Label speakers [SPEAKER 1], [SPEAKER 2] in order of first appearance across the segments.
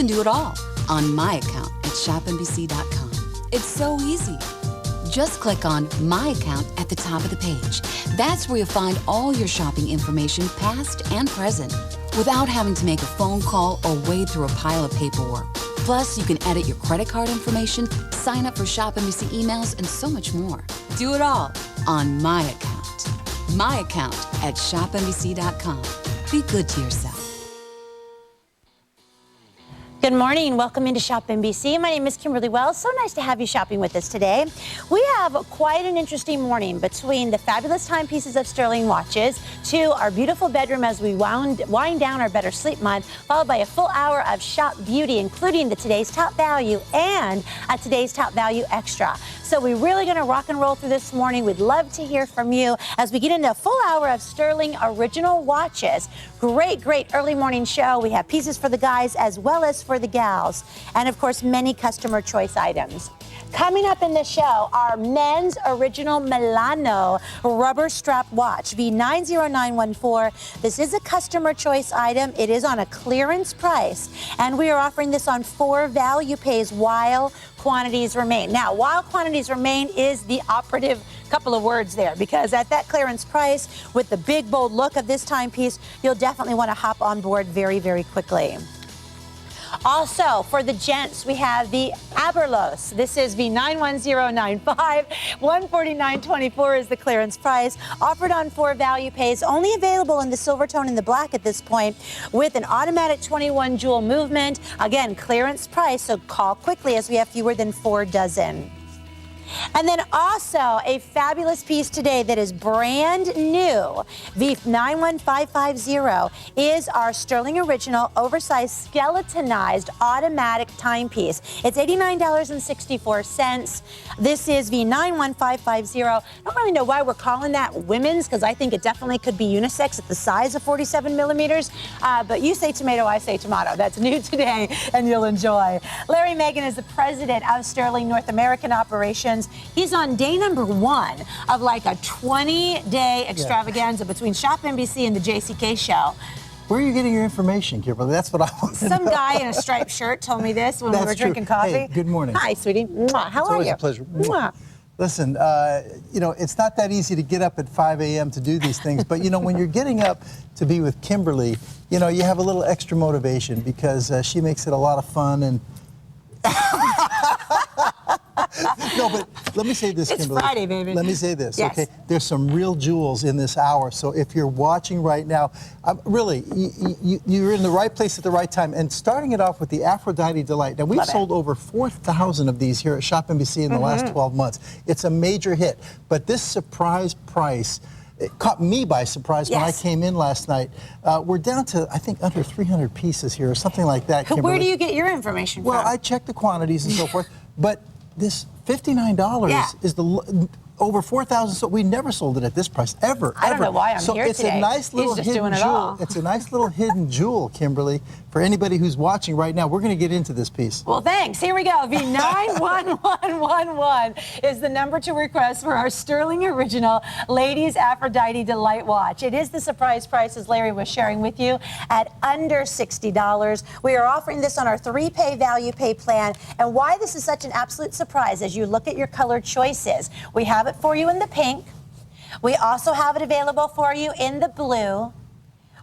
[SPEAKER 1] do it all on my account at ShopNBC.com. It's so easy. Just click on My Account at the top of the page. That's where you'll find all your shopping information, past and present, without having to make a phone call or wade through a pile of paperwork. Plus, you can edit your credit card information, sign up for ShopNBC emails, and so much more. Do it all on My Account. My Account at ShopNBC.com. Be good to yourself.
[SPEAKER 2] Good morning. Welcome into ShopNBC. My name is Kimberly Wells. So nice to have you shopping with us today. We have quite an interesting morning between the fabulous timepieces of Stuhrling watches to our beautiful bedroom as we wind down our Better Sleep Month, followed by a full hour of Shop Beauty, including the Today's Top Value and a Today's Top Value Extra. So we're really going to rock and roll through this morning. We'd love to hear from you as we get into a full hour of Stuhrling original watches. Great early morning show. We have pieces for the guys as well as for the gals, and of course many customer choice items. Coming up in the show, our men's original Milano rubber strap watch, V90914. This is a customer choice item. It is on a clearance price, and we are offering this on 4 value pays while quantities remain. Now, while quantities remain is the operative couple of words there, because at that clearance price, with the big, bold look of this timepiece, you'll definitely want to hop on board very quickly. Also, for the gents, we have the Aberlos. This is V91095. $149.24 is the clearance price. Offered on 4 value pays. Only available in the silver tone and the black at this point, with an automatic 21 jewel movement. Again, clearance price, so call quickly as we have fewer than 4 dozen. And then also a fabulous piece today that is brand new, V91550, is our Stuhrling Original oversized skeletonized automatic timepiece. It's $89.64. This is V91550. I don't really know why we're calling that women's, because I think it definitely could be unisex at the size of 47 millimeters. But you say tomato, I say tomato. That's new today, and you'll enjoy. Larry Magen is the president of Stuhrling North American Operations. He's on day number 1 of like a 20-day extravaganza between ShopNBC and the JCK show.
[SPEAKER 3] Where are you getting your information, Kimberly? That's what I want to know.
[SPEAKER 2] Some guy in a striped shirt told me this when we were drinking coffee.
[SPEAKER 3] Hey, good morning.
[SPEAKER 2] Hi, sweetie. Mwah. How are you?
[SPEAKER 3] It's always a pleasure.
[SPEAKER 2] Mwah.
[SPEAKER 3] Listen, you know, it's not that easy to get up at 5 a.m. to do these things, but, you know, when you're getting up to be with Kimberly, you know, you have a little extra motivation because she makes it a lot of fun and... No, but let me say this, Kimberly.
[SPEAKER 2] It's Friday, baby.
[SPEAKER 3] Let me say this,
[SPEAKER 2] yes.
[SPEAKER 3] Okay? There's some real jewels in this hour, so if you're watching right now, really, you're in the right place at the right time. And starting it off with the Aphrodite Delight. Now, we've sold over 4,000 of these here at ShopNBC in the last 12 months. It's a major hit. But this surprise price, it caught me by surprise when I came in last night. We're down to, I think, under 300 pieces here or something like that, Kimberly.
[SPEAKER 2] Where do you get your information from?
[SPEAKER 3] Well, I check the quantities and so forth, but this $59 is the over 4,000. So we never sold it at this price ever.
[SPEAKER 2] I don't know why I'm here
[SPEAKER 3] it's
[SPEAKER 2] today.
[SPEAKER 3] A nice little hidden jewel. It's a nice little hidden jewel, Kimberly. For anybody who's watching right now, we're going to get into this piece.
[SPEAKER 2] Well, thanks. Here we go. V91111 is the number to request for our Stuhrling Original Ladies Aphrodite Delight Watch. It is the surprise price, as Larry was sharing with you, at under $60. We are offering this on our 3-pay value pay plan. And why this is such an absolute surprise, as you look at your color choices, we have it for you in the pink. We also have it available for you in the blue.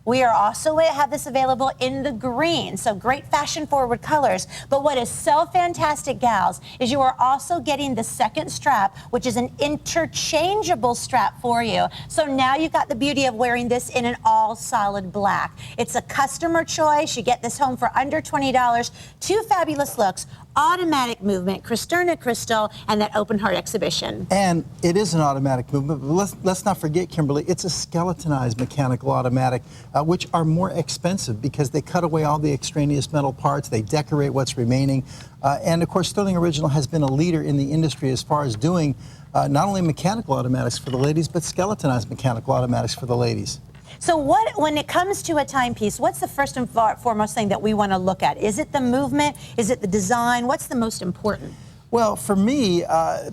[SPEAKER 2] We are also have this available in the green, so great fashion-forward colors. But what is so fantastic, gals, is you are also getting the second strap, which is an interchangeable strap for you. So now you've got the beauty of wearing this in an all-solid black. It's a customer choice. You get this home for under $20. 2 fabulous looks. Automatic movement, Cristerna crystal, and that open heart exhibition.
[SPEAKER 3] And it is an automatic movement, but let's not forget, Kimberly, it's a skeletonized mechanical automatic, which are more expensive because they cut away all the extraneous metal parts, they decorate what's remaining. And of course, Stuhrling Original has been a leader in the industry as far as doing not only mechanical automatics for the ladies, but skeletonized mechanical automatics for the ladies.
[SPEAKER 2] So when it comes to a timepiece, what's the first and foremost thing that we want to look at? Is it the movement? Is it the design? What's the most important?
[SPEAKER 3] Well, for me,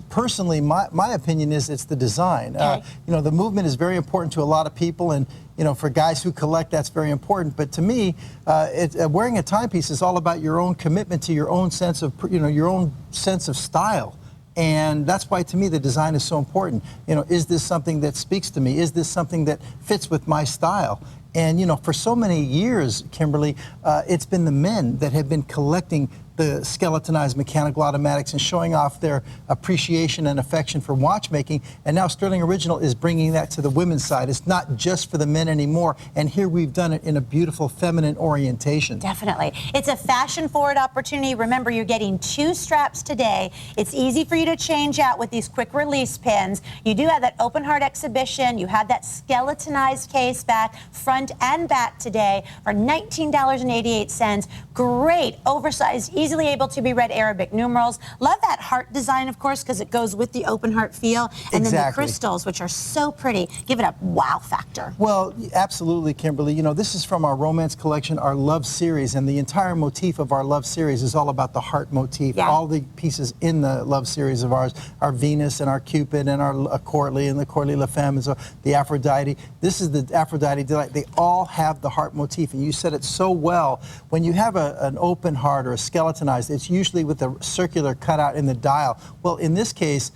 [SPEAKER 3] personally, my opinion is it's the design.
[SPEAKER 2] Okay.
[SPEAKER 3] You know, the movement is very important to a lot of people, and you know, for guys who collect, that's very important. But to me, wearing a timepiece is all about your own commitment to your own sense of, your own sense of style. And that's why, to me, the design is so important. You know, is this something that speaks to me? Is this something that fits with my style? And, you know, for so many years, Kimberly, it's been the men that have been collecting the skeletonized mechanical automatics and showing off their appreciation and affection for watchmaking. And now Stuhrling Original is bringing that to the women's side. It's not just for the men anymore. And here we've done it in a beautiful feminine orientation.
[SPEAKER 2] Definitely. It's a fashion-forward opportunity. Remember, you're getting 2 straps today. It's easy for you to change out with these quick release pins. You do have that open heart exhibition. You have that skeletonized case back, front and back today for $19.88. Great, oversized, easily able to be read Arabic numerals. Love that heart design, of course, because it goes with the open heart feel. And then the crystals, which are so pretty, give it a wow factor.
[SPEAKER 3] Well, absolutely, Kimberly. You know, this is from our romance collection, our love series, and the entire motif of our love series is all about the heart motif.
[SPEAKER 2] Yeah.
[SPEAKER 3] All the pieces in the love series of ours, our Venus and our Cupid and our Courtly and the Courtly La Femme and so the Aphrodite. This is the Aphrodite Delight. They all have the heart motif, and you said it so well. When you have an open heart or a skeletonized, it's usually with a circular cutout in the dial. Well, in this case,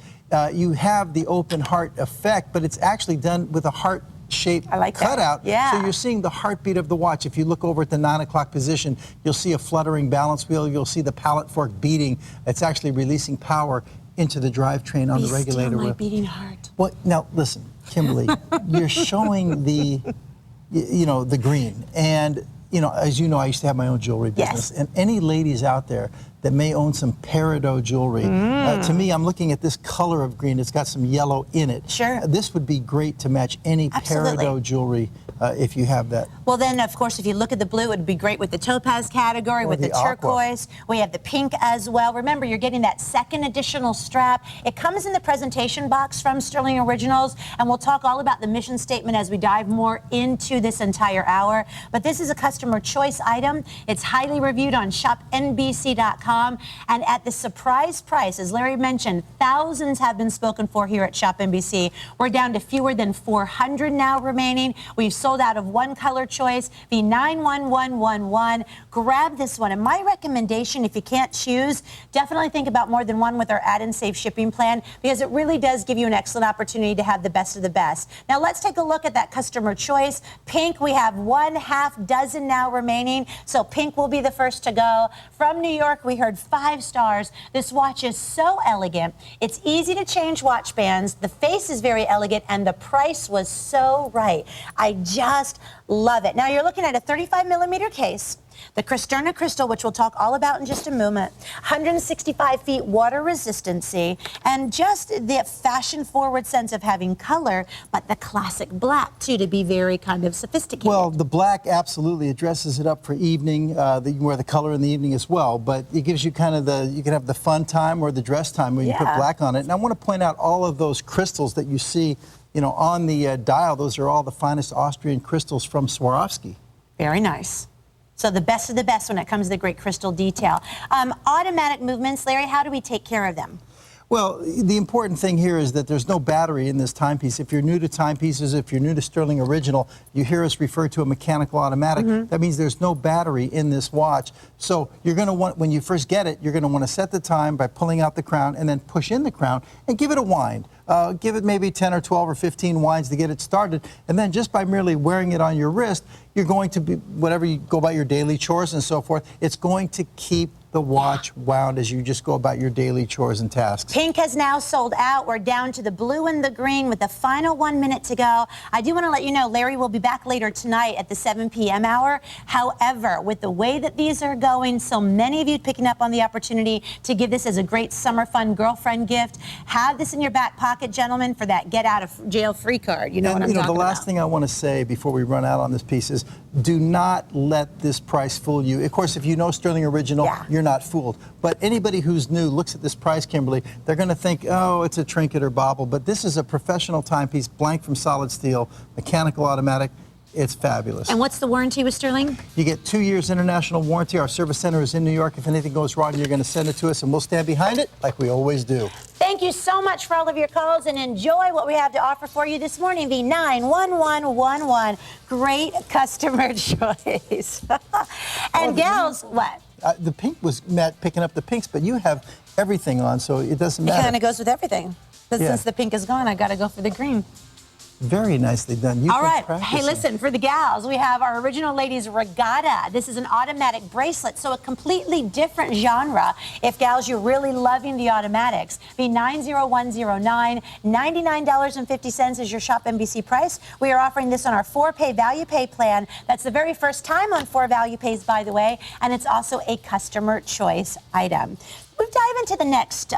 [SPEAKER 3] you have the open heart effect, but it's actually done with a heart-shaped cutout.
[SPEAKER 2] Yeah.
[SPEAKER 3] So you're seeing the heartbeat of the watch. If you look over at the 9 o'clock position, you'll see a fluttering balance wheel. You'll see the pallet fork beating. It's actually releasing power into the drivetrain on the regulator.
[SPEAKER 2] Still my beating heart.
[SPEAKER 3] Well, now listen, Kimberly, you're showing the, the green. And, as you know, I used to have my own jewelry business.
[SPEAKER 2] Yes.
[SPEAKER 3] And any ladies out there that may own some peridot jewelry, to me, I'm looking at this color of green. It's got some yellow in it.
[SPEAKER 2] Sure.
[SPEAKER 3] This would be great to match any peridot jewelry if you have that.
[SPEAKER 2] Well, then, of course, if you look at the blue, it would be great with the topaz category,
[SPEAKER 3] Or
[SPEAKER 2] with the turquoise.
[SPEAKER 3] aqua.
[SPEAKER 2] We have the pink as well. Remember, you're getting that second additional strap. It comes in the presentation box from Stuhrling Originals, and we'll talk all about the mission statement as we dive more into this entire hour. But this is a customer choice item. It's highly reviewed on ShopNBC.com, and at the surprise price, as Larry mentioned, thousands have been spoken for here at ShopNBC. We're down to fewer than 400 now remaining. We've sold out of one color choice, the 91111. Grab this one. And my recommendation, if you can't choose, definitely think about more than one with our add-in safe shipping plan, because it really does give you an excellent opportunity to have the best of the best. Now let's take a look at that customer choice. Pink, we have 1/2 dozen now remaining, so pink will be the first to go. From New York, we heard 5 stars. This watch is so elegant. It's easy to change watch bands. The face is very elegant, and the price was so right. I just love it. Now you're looking at a 35mm case, the Cristerna crystal, which we'll talk all about in just a moment, 165 feet water resistancy, and just the fashion-forward sense of having color, but the classic black, too, to be very kind of sophisticated.
[SPEAKER 3] Well, the black absolutely dresses it up for evening. You can wear the color in the evening as well, but it gives you kind of you can have the fun time or the dress time where you put black on it. And I want to point out all of those crystals that you see on the dial. Those are all the finest Austrian crystals from Swarovski.
[SPEAKER 2] Very nice. So the best of the best when it comes to the great crystal detail. Automatic movements, Larry, how do we take care of them?
[SPEAKER 3] Well, the important thing here is that there's no battery in this timepiece. If you're new to timepieces, if you're new to Stuhrling Original, you hear us refer to a mechanical automatic. That means there's no battery in this watch. So you're going to want, when you first get it, you're going to want to set the time by pulling out the crown and then push in the crown and give it a wind. Give it maybe 10 or 12 or 15 winds to get it started. And then just by merely wearing it on your wrist, you're going to be, whatever you go about your daily chores and so forth, it's going to keep the watch wound as you just go about your daily chores and tasks.
[SPEAKER 2] Pink has now sold out. We're down to the blue and the green with the final 1 minute to go. I do want to let you know Larry will be back later tonight at the 7 p.m. hour. However, with the way that these are going, so many of you picking up on the opportunity to give this as a great summer fun girlfriend gift. Have this in your back pocket, gentlemen, for that get out of jail free card. You know what I'm talking about.
[SPEAKER 3] The last thing I want to say before we run out on this piece is do not let this price fool you. Of course, if you know Stuhrling Original, you're not fooled. But anybody who's new looks at this price, Kimberly, they're going to think, oh, it's a trinket or bauble. But this is a professional timepiece, blank from solid steel, mechanical automatic. It's fabulous.
[SPEAKER 2] And what's the warranty with Stuhrling?
[SPEAKER 3] You get 2 years international warranty. Our service center is in New York. If anything goes wrong, you're going to send it to us, and we'll stand behind it like we always do.
[SPEAKER 2] Thank you so much for all of your calls, and enjoy what we have to offer for you this morning, the 91111. Great customer choice. And gals, what?
[SPEAKER 3] The pink was Matt picking up the pinks, but you have everything on, so it doesn't matter.
[SPEAKER 2] It kind of goes with everything. But since the pink is gone, I got to go for the green.
[SPEAKER 3] Very nicely done. You've
[SPEAKER 2] All right.
[SPEAKER 3] been practicing.
[SPEAKER 2] Hey, listen, for the gals, we have our Original Ladies Regatta. This is an automatic bracelet, so a completely different genre. If gals, you're really loving the automatics, be 90109, $99.50 is your Shop NBC price. We are offering this on our 4-pay value pay plan. That's the very first time on 4 value pays, by the way, and it's also a customer choice item. We dive into the next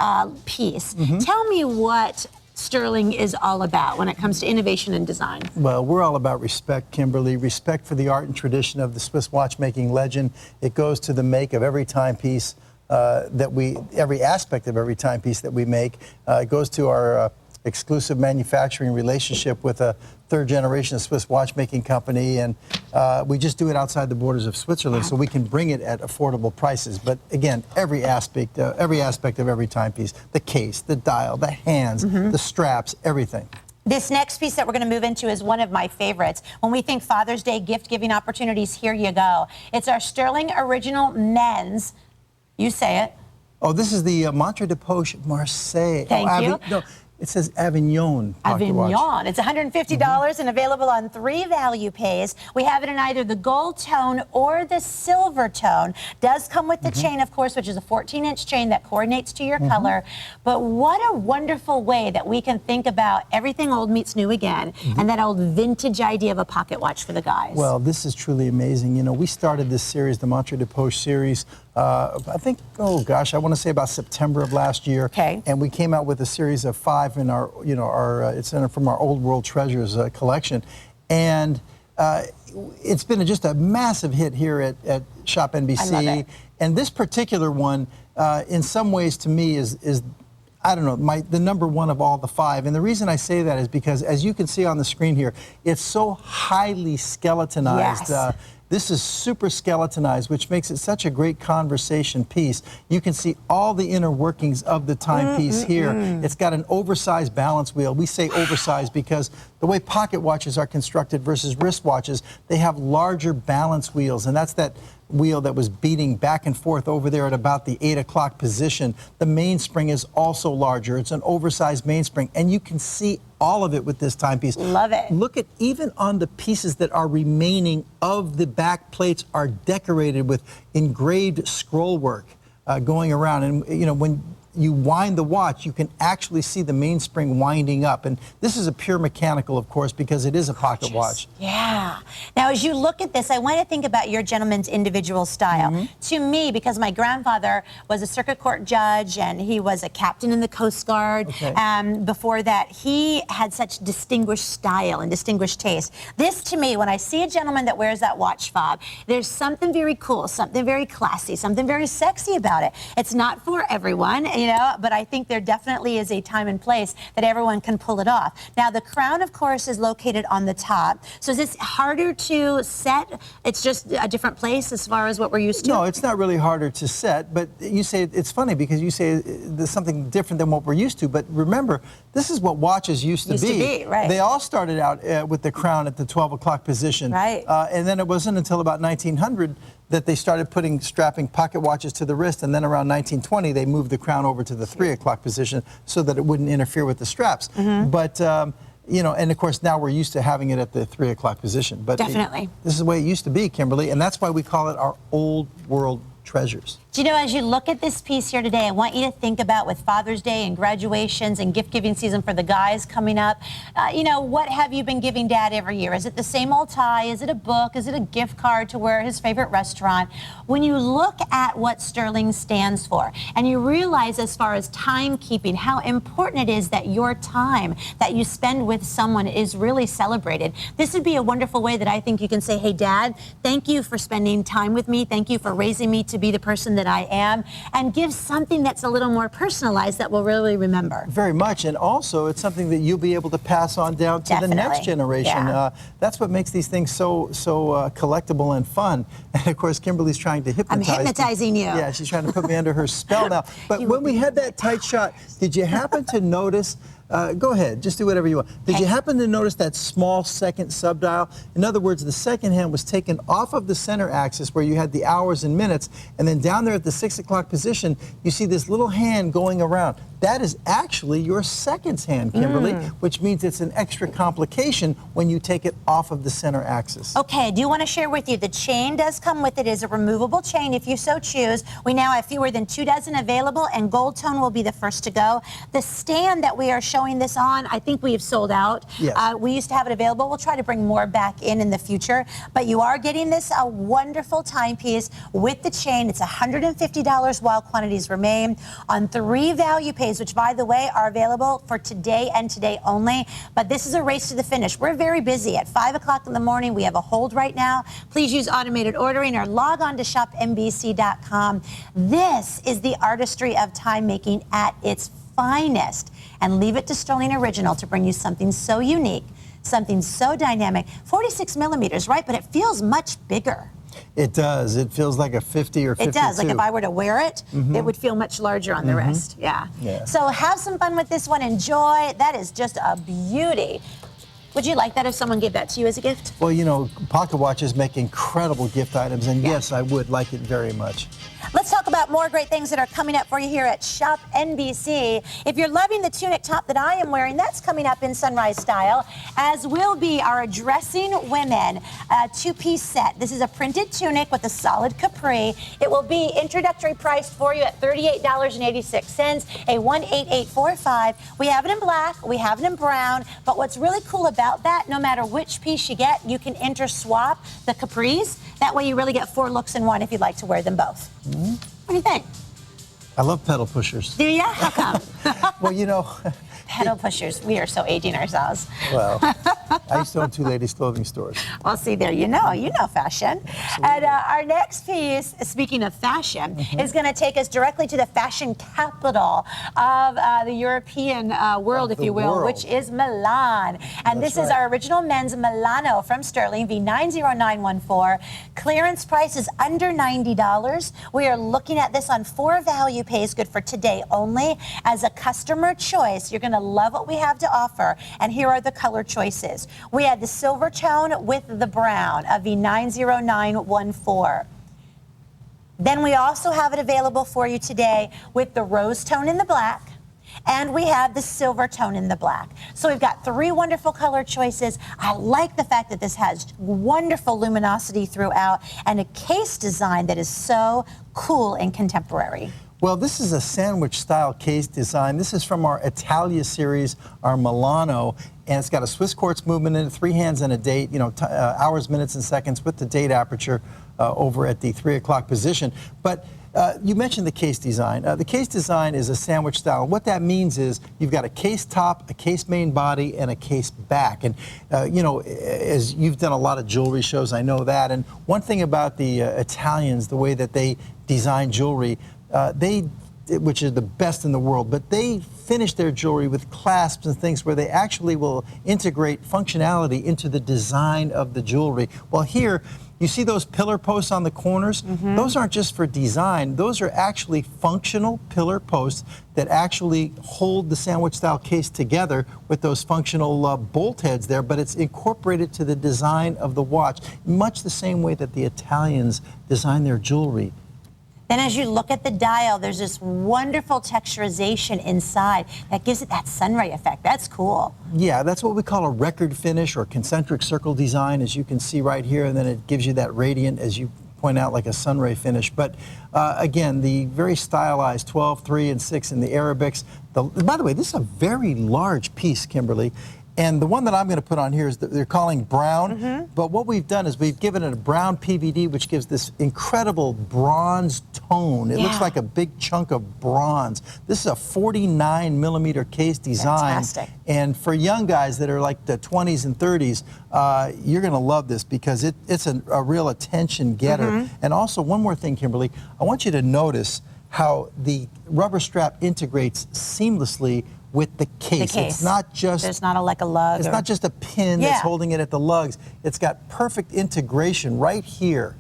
[SPEAKER 2] piece. Tell me what Stuhrling is all about when it comes to innovation and design.
[SPEAKER 3] Well, we're all about respect, Kimberly. Respect for the art and tradition of the Swiss watchmaking legend. It goes to the make of every timepiece every aspect of every timepiece that we make. It goes to our exclusive manufacturing relationship with a third-generation Swiss watchmaking company, and we just do it outside the borders of Switzerland, so we can bring it at affordable prices. But again, every aspect of every timepiece, the case, the dial, the hands, the straps, everything.
[SPEAKER 2] This next piece that we're going to move into is one of my favorites. When we think Father's Day gift-giving opportunities, here you go. It's our Stuhrling Original Men's, you say it.
[SPEAKER 3] Oh, this is the Montre de Poche Marseille.
[SPEAKER 2] Thank you.
[SPEAKER 3] No, it says Avignon pocket watch.
[SPEAKER 2] Avignon. It's $150 and available on 3 value pays. We have it in either the gold tone or the silver tone. Does come with the chain, of course, which is a 14-inch chain that coordinates to your color. But what a wonderful way that we can think about everything old meets new again, and that old vintage idea of a pocket watch for the guys.
[SPEAKER 3] Well, this is truly amazing. You know, we started this series, the Montre de Poche series, I think, oh gosh, I want to say about September of last year.
[SPEAKER 2] Okay.
[SPEAKER 3] And we came out with a series of 5 in our, it's from our Old World Treasures collection. And it's been just a massive hit here at Shop NBC.
[SPEAKER 2] I love it.
[SPEAKER 3] And this particular one, in some ways to me is I don't know, the number one of all the 5. And the reason I say that is because, as you can see on the screen here, it's so highly skeletonized.
[SPEAKER 2] Yes.
[SPEAKER 3] This is super skeletonized, which makes it such a great conversation piece. You can see all the inner workings of the timepiece here. It's got an oversized balance wheel. We say oversized because the way pocket watches are constructed versus wristwatches, they have larger balance wheels, and that's that wheel that was beating back and forth over there at about the 8 o'clock position. The mainspring is also larger. It's an oversized mainspring, and you can see all of it with this timepiece.
[SPEAKER 2] Love it.
[SPEAKER 3] Look at, even on the pieces that are remaining of the back plates, are decorated with engraved scroll work going around. And you know, when you wind the watch, you can actually see the mainspring winding up. And this is a pure mechanical, of course, because it is a pocket watch.
[SPEAKER 2] Yeah. Now, as you look at this, I want to think about your gentleman's individual style. To me, because my grandfather was a circuit court judge and he was a captain in the Coast Guard. Before that, he had such distinguished style and distinguished taste. This, to me, when I see a gentleman that wears that watch fob, there's something very cool, something very classy, something very sexy about it. It's not for everyone, you know, but I think there definitely is a time and place that everyone can pull it off. Now, the crown, of course, is located on the top. So is this harder to set? It's just a different place as far as what we're used to?
[SPEAKER 3] No, it's not really harder to set, but you say, it's funny because you say there's something different than what we're used to, but remember, this is what watches used to be.
[SPEAKER 2] Right.
[SPEAKER 3] They all started out with the crown at the 12 o'clock position.
[SPEAKER 2] Right.
[SPEAKER 3] And then it wasn't until about 1900 that they started strapping pocket watches to the wrist, and then around 1920 they moved the crown over to the 3 o'clock position so that it wouldn't interfere with the straps. But you know, and of course now we're used to having it at the 3 o'clock position. But
[SPEAKER 2] definitely,
[SPEAKER 3] this is the way it used to be, Kimberly, and that's why we call it our Old World Treasures.
[SPEAKER 2] Do you know, as you look at this piece here today, I want you to think about, with Father's Day and graduations and gift-giving season for the guys coming up, you know, what have you been giving Dad every year? Is it the same old tie? Is it a book? Is it a gift card to wear at his favorite restaurant? When you look at what Stuhrling stands for, and you realize as far as timekeeping, how important it is that your time that you spend with someone is really celebrated, this would be a wonderful way that I think you can say, hey, Dad, thank you for spending time with me. Thank you for raising me to be the person that I am, and give something that's a little more personalized that we'll really remember.
[SPEAKER 3] Very much, and also it's something that you'll be able to pass on down to the next generation.
[SPEAKER 2] Yeah.
[SPEAKER 3] That's what makes these things so collectible and fun. And of course, Kimberly's trying to hypnotize.
[SPEAKER 2] I'm hypnotizing you.
[SPEAKER 3] Yeah, she's trying to put me under her spell now. But when we had that tight shot, did you happen to notice? Go ahead, just do whatever you want. Did you happen to notice that small second subdial? In other words, the second hand was taken off of the center axis where you had the hours and minutes, and then down there at the 6 o'clock position, you see this little hand going around. That is actually your seconds hand, Kimberly, which means it's an extra complication when you take it off of the center axis.
[SPEAKER 2] Okay, I do want to share with you, the chain does come with it. It is a removable chain if you so choose. We now have fewer than 2 dozen available, and gold tone will be the first to go. The stand that we are showing this on, I think we have sold out.
[SPEAKER 3] Yes.
[SPEAKER 2] We used to have it available. We'll try to bring more back in the future, but you are getting this a wonderful timepiece with the chain. It's $150 while quantities remain on 3 value pays, which, by the way, are available for today and today only. But this is a race to the finish. We're very busy. At 5 o'clock in the morning, we have a hold right now. Please use automated ordering or log on to ShopNBC.com. This is the artistry of time making at its finest. And leave it to Stuhrling Original to bring you something so unique, something so dynamic. 46 millimeters, right? But it feels much bigger.
[SPEAKER 3] It does. It feels like a 50 or 52.
[SPEAKER 2] It does. Like if I were to wear it, it would feel much larger on the wrist. Yeah. So have some fun with this one. Enjoy. That is just a beauty. Would you like that if someone gave that to you as a gift?
[SPEAKER 3] Well, you know, pocket watches make incredible gift items, and yes, I would like it very much.
[SPEAKER 2] Let's talk about more great things that are coming up for you here at Shop NBC. If you're loving the tunic top that I am wearing, that's coming up in sunrise style, as will be our Dressing Women 2-piece set. This is a printed tunic with a solid capri. It will be introductory priced for you at $38.86, a 18845. We have it in black, we have it in brown, but what's really cool about that, no matter which piece you get, you can interswap the capris. That way you really get 4 looks in one if you'd like to wear them both. What do you think?
[SPEAKER 3] I love pedal pushers.
[SPEAKER 2] Do you? How come?
[SPEAKER 3] Well, you know...
[SPEAKER 2] Pedal pushers. We are so aging ourselves.
[SPEAKER 3] Well, I used to own 2 ladies' clothing stores.
[SPEAKER 2] Well, see there, you know fashion. Absolutely. And our next piece, speaking of fashion, is going to take us directly to the fashion capital of the European world, if you will, which is Milan. And this is our original men's Milano from Stuhrling, V90914. Clearance price is under $90. We are looking at this on 4 value pays, good for today only. As a customer choice, you're going to love what we have to offer. And here are the color choices. We had the silver tone with the brown of V90914. Then we also have it available for you today with the rose tone in the black, and we have the silver tone in the black. So we've got 3 wonderful color choices. I like the fact that this has wonderful luminosity throughout and a case design that is so cool and contemporary.
[SPEAKER 3] Well, this is a sandwich-style case design. This is from our Italia series, our Milano, and it's got a Swiss quartz movement in it, 3 hands and a date, you know, hours, minutes, and seconds with the date aperture over at the 3 o'clock position. But you mentioned the case design. The case design is a sandwich style. What that means is you've got a case top, a case main body, and a case back. And, you know, as you've done a lot of jewelry shows, I know that. And one thing about the Italians, the way that they design jewelry, which is the best in the world, but they finish their jewelry with clasps and things where they actually will integrate functionality into the design of the jewelry. Well, here, you see those pillar posts on the corners? Those aren't just for design. Those are actually functional pillar posts that actually hold the sandwich-style case together with those functional bolt heads there, but it's incorporated to the design of the watch, much the same way that the Italians design their jewelry.
[SPEAKER 2] Then as you look at the dial, there's this wonderful texturization inside that gives it that sunray effect. That's cool.
[SPEAKER 3] Yeah, that's what we call a record finish or concentric circle design, as you can see right here, and then it gives you that radiant, as you point out, like a sunray finish. But again, the very stylized 12, 3, and 6 in the Arabics. By the way, this is a very large piece, Kimberly. And the one that I'm going to put on here is they're calling brown, but what we've done is we've given it a brown PVD, which gives this incredible bronze tone. It looks like a big chunk of bronze. This is a 49 millimeter case design.
[SPEAKER 2] Fantastic.
[SPEAKER 3] And for young guys that are like the 20s and 30s, you're going to love this because it's a real attention getter. And also, one more thing, Kimberly, I want you to notice how the rubber strap integrates seamlessly with the case. It's not just...
[SPEAKER 2] There's not like a lug.
[SPEAKER 3] It's not just a pin that's holding it at the lugs. It's got perfect integration right here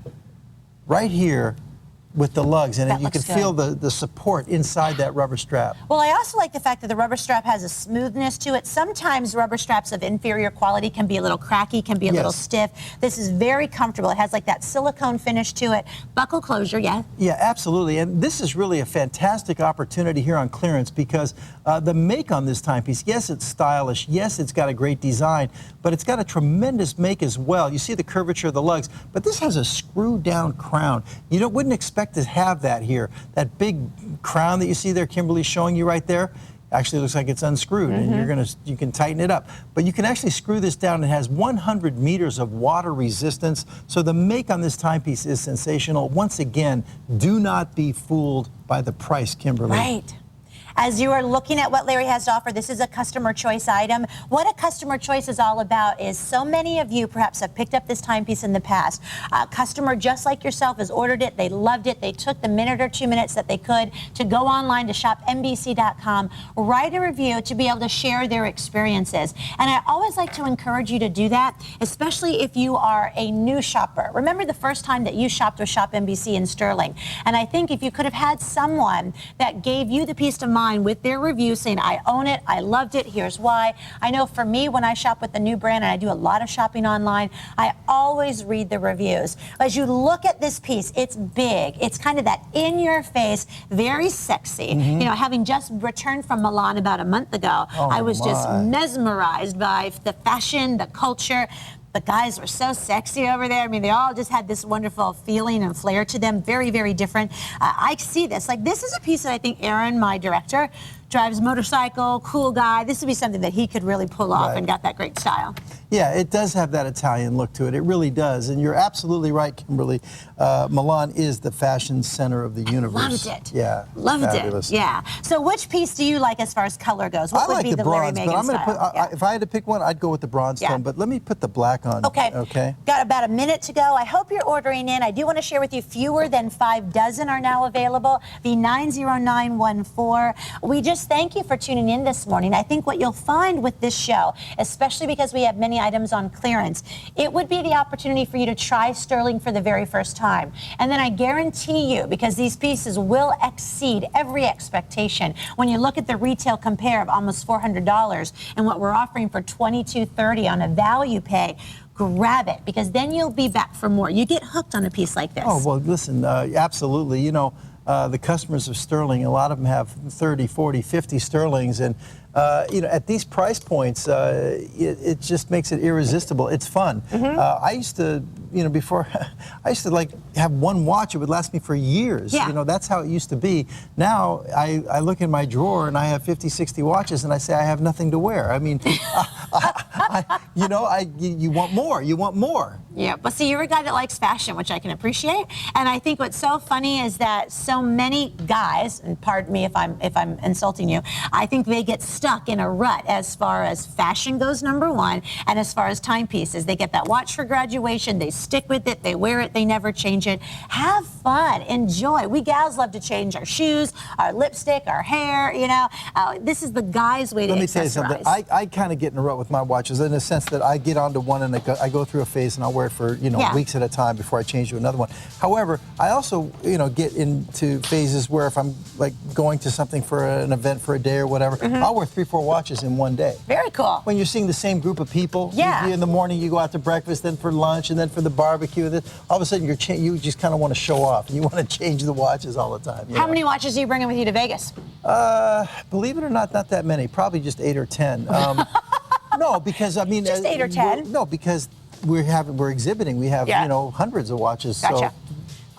[SPEAKER 3] with the lugs, and you can feel the support inside that rubber strap.
[SPEAKER 2] Well, I also like the fact that the rubber strap has a smoothness to it. Sometimes rubber straps of inferior quality can be a little cracky, can be a little stiff. This is very comfortable. It has like that silicone finish to it. Buckle closure, Yeah,
[SPEAKER 3] absolutely. And this is really a fantastic opportunity here on clearance because the make on this timepiece, yes, it's stylish. Yes, it's got a great design, but it's got a tremendous make as well. You see the curvature of the lugs, but this has a screw-down crown. You wouldn't expect to have that here. That big crown that you see there, Kimberly showing you right there, actually looks like it's unscrewed, and you can tighten it up. But you can actually screw this down. It has 100 meters of water resistance. So the make on this timepiece is sensational. Once again, do not be fooled by the price, Kimberly.
[SPEAKER 2] Right. As you are looking at what Larry has to offer, this is a customer choice item. What a customer choice is all about is so many of you perhaps have picked up this timepiece in the past. A customer just like yourself has ordered it. They loved it. They took the minute or 2 minutes that they could to go online to shopnbc.com, write a review to be able to share their experiences. And I always like to encourage you to do that, especially if you are a new shopper. Remember the first time that you shopped with ShopNBC in Stuhrling. And I think if you could have had someone that gave you the peace of mind with their review saying, I own it, I loved it, here's why. I know for me, when I shop with the new brand, and I do a lot of shopping online, I always read the reviews. As you look at this piece, it's big. It's kind of that in-your-face, very sexy. You know, having just returned from Milan about a month ago, I was just mesmerized by the fashion, the culture. The guys were so sexy over there. I mean, they all just had this wonderful feeling and flair to them. Very, very different. I see this. Like, this is a piece that I think Aaron, my director, drives motorcycle, cool guy. This would be something that he could really pull off and got that great style.
[SPEAKER 3] Yeah, it does have that Italian look to it. It really does. And you're absolutely right, Kimberly. Milan is the fashion center of the universe.
[SPEAKER 2] Loved it.
[SPEAKER 3] Yeah.
[SPEAKER 2] Loved it. Yeah. So which piece do you like as far as color goes? What would be the Larry Magen
[SPEAKER 3] but I'm going to
[SPEAKER 2] style?
[SPEAKER 3] put, if I had to pick one, I'd go with the bronze tone. But let me put the black on.
[SPEAKER 2] Okay. Got about a minute to go. I hope you're ordering in. I do want to share with you fewer than 5 dozen are now available. The 90914. We just thank you for tuning in this morning. I think what you'll find with this show, especially because we have many items on clearance, it would be the opportunity for you to try Stuhrling for the very first time. And then I guarantee you, because these pieces will exceed every expectation, when you look at the retail compare of almost $400 and what we're offering for $22.30 on a value pay, grab it, because then you'll be back for more. You get hooked on a piece like this.
[SPEAKER 3] Oh, well, listen, absolutely. You know, the customers of Stuhrling, a lot of them have 30, 40, 50 Stuhrlings, and you know, at these price points, it just makes it irresistible. It's fun. I used to, you know, before, I used to like have one watch. It would last me for years. You know, that's how it used to be. Now, I look in my drawer and I have 50, 60 watches and I say I have nothing to wear. I mean, you know, you want more. You want more.
[SPEAKER 2] Yeah, but see, you're a guy that likes fashion, which I can appreciate. And I think what's so funny is that so many guys, and pardon me if I'm insulting you, I think they get stuck in a rut as far as fashion goes, number one, and as far as timepieces. They get that watch for graduation, they stick with it, they wear it, they never change it. Have fun, enjoy. We gals love to change our shoes, our lipstick, our hair, you know. This is the guy's way to accessorize.
[SPEAKER 3] Let me tell you something. I kind of get in a rut with my watches in the sense that I get onto one and I go through a phase and I'll wear it for, you know, weeks at a time before I change to another one. However, I also, you know, get into phases where if I'm like going to something for an event for a day or whatever, I'll wear 3, 4 watches in one day.
[SPEAKER 2] Very cool.
[SPEAKER 3] When you're seeing the same group of people, in the morning you go out to breakfast, then for lunch, and then for the barbecue, then all of a sudden you just kind of want to show off, and you want to change the watches all the time.
[SPEAKER 2] How many watches are you bringing with you to Vegas?
[SPEAKER 3] Believe it or not that many. Probably just 8 or 10. No, because I mean,
[SPEAKER 2] just 8 or 10.
[SPEAKER 3] No, because we're exhibiting. We have you know, hundreds of watches.
[SPEAKER 2] Gotcha.
[SPEAKER 3] So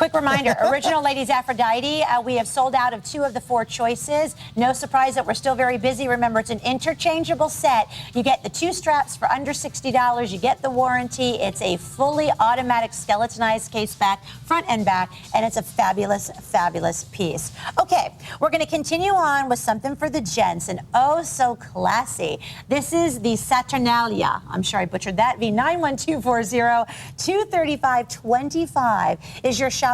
[SPEAKER 2] Quick reminder, Original Ladies Aphrodite, we have sold out of 2 of the 4 choices. No surprise that we're still very busy. Remember, it's an interchangeable set. You get the 2 straps for under $60. You get the warranty. It's a fully automatic skeletonized case back, front and back, and it's a fabulous, fabulous piece. Okay, we're going to continue on with something for the gents, and oh, so classy. This is the Saturnalia. I'm sure I butchered that. V91240-235.25 is your ShopNBC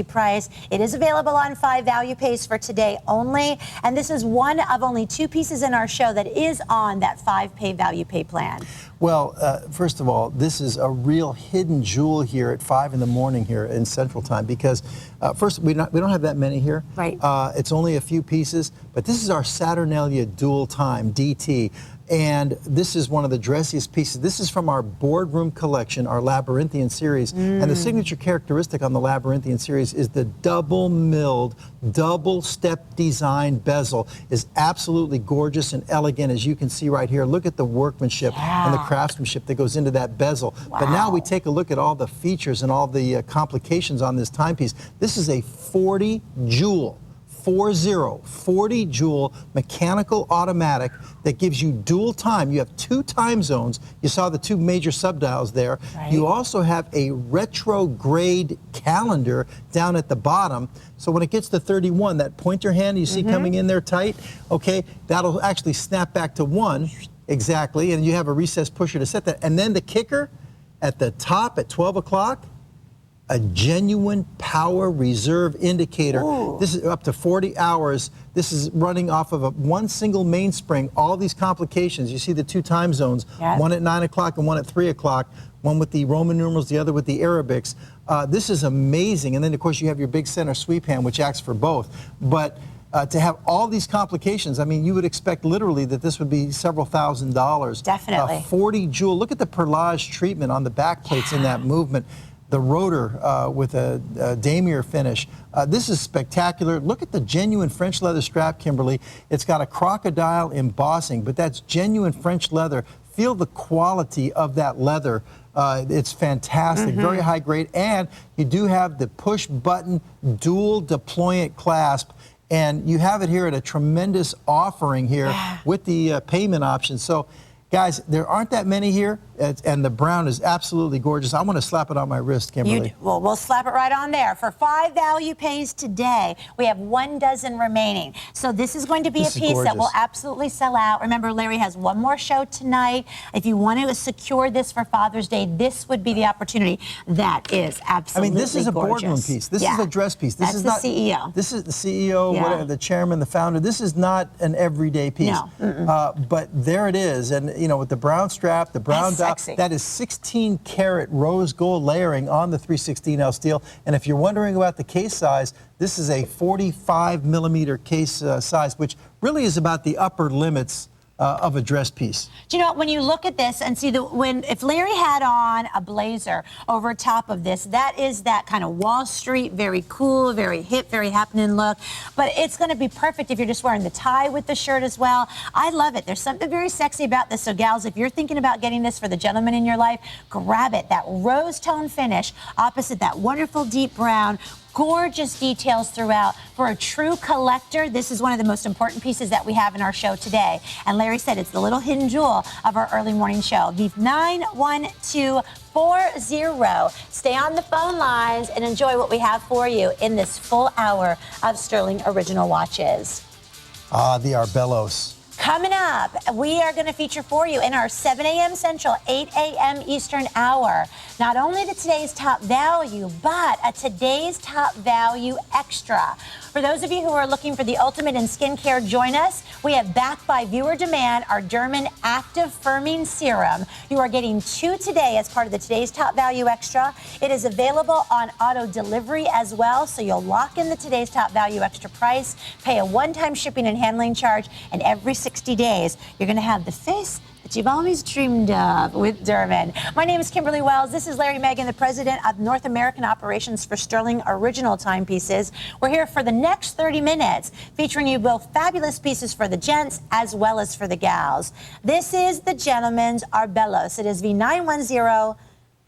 [SPEAKER 2] price. It is available on 5 value pays for today only, and this is one of only 2 pieces in our show that is on that 5-pay value pay plan.
[SPEAKER 3] Well, first of all, this is a real hidden jewel here at 5 in the morning here in Central Time because first, we don't have that many here.
[SPEAKER 2] Right.
[SPEAKER 3] It's only a few pieces, but this is our Saturnalia Dual Time DT. And this is one of the dressiest pieces. This is from our Boardroom collection, our Labyrinthian series. And the signature characteristic on the Labyrinthian series is the double milled, double step design bezel is absolutely gorgeous and elegant, as you can see right here. Look at the workmanship and the craftsmanship that goes into that bezel.
[SPEAKER 2] Wow.
[SPEAKER 3] But now we take a look at all the features and all the complications on this timepiece. This is a 40 jewel 40 jewel mechanical automatic that gives you dual time. You have 2 time zones. You saw the 2 major subdials there.
[SPEAKER 2] Right.
[SPEAKER 3] You also have a retrograde calendar down at the bottom. So when it gets to 31, that pointer hand you see coming in there tight, okay, that'll actually snap back to 1 exactly, and you have a recessed pusher to set that. And then the kicker at the top at 12 o'clock, a genuine power reserve indicator. Ooh. This is up to 40 hours. This is running off of one single mainspring. All these complications. You see the 2 time zones, one at 9 o'clock and one at 3 o'clock, one with the Roman numerals, the other with the Arabics. This is amazing. And then, of course, you have your big center sweep hand, which acts for both. But to have all these complications, I mean, you would expect literally that this would be several $1,000s.
[SPEAKER 2] Definitely.
[SPEAKER 3] 40 jewel. Look at the perlage treatment on the back plates in that movement. The rotor with a damier finish. This is spectacular. Look at the genuine French leather strap, Kimberly. It's got a crocodile embossing, but that's genuine French leather. Feel the quality of that leather. It's fantastic, very high grade. And you do have the push button dual deployant clasp. And you have it here at a tremendous offering here with the payment option. So, guys, there aren't that many here, and the brown is absolutely gorgeous. I want to slap it on my wrist, Kimberly.
[SPEAKER 2] Well, we'll slap it right on there. For 5 value pays today, we have 1 dozen remaining. So this is going to be a piece that will absolutely sell out. Remember, Larry has one more show tonight. If you want to secure this for Father's Day, this would be the opportunity. That is absolutely gorgeous.
[SPEAKER 3] I mean, this is a boardroom piece. This is a dress piece. This is not
[SPEAKER 2] the CEO.
[SPEAKER 3] This is the CEO, whatever, the chairman, the founder. This is not an everyday piece.
[SPEAKER 2] No.
[SPEAKER 3] But there it is. And, you know, with the brown strap, the brown dial, that is 16 karat rose gold layering on the 316L steel. And if you're wondering about the case size, this is a 45 millimeter case size, which really is about the upper limits of a dress piece.
[SPEAKER 2] Do you know, when you look at this and see if Larry had on a blazer over top of this, that is that kind of Wall Street, very cool, very hip, very happening look. But it's going to be perfect if you're just wearing the tie with the shirt as well. I love it. There's something very sexy about this. So gals, if you're thinking about getting this for the gentleman in your life, grab it. That rose tone finish opposite that wonderful deep brown. Gorgeous details throughout. For a true collector, this is one of the most important pieces that we have in our show today. And Larry said it's the little hidden jewel of our early morning show. The 91240. Stay on the phone lines and enjoy what we have for you in this full hour of Stuhrling Original Watches.
[SPEAKER 3] The Arbellos.
[SPEAKER 2] Coming up, we are going to feature for you in our 7 a.m. Central, 8 a.m. Eastern hour, not only the Today's Top Value, but a Today's Top Value Extra. For those of you who are looking for the ultimate in skincare, join us. We have, backed by viewer demand, our Derman Active Firming Serum. You are getting 2 today as part of the Today's Top Value Extra. It is available on auto delivery as well, so you'll lock in the Today's Top Value Extra price, pay a one-time shipping and handling charge, and every 60 days, you're going to have the face that you've always dreamed of with Derman. My name is Kimberly Wells. This is Larry Magen, the president of North American Operations for Stuhrling Original Timepieces. We're here for the next 30 minutes, featuring you both fabulous pieces for the gents as well as for the gals. This is the gentleman's Arbellos. It is V910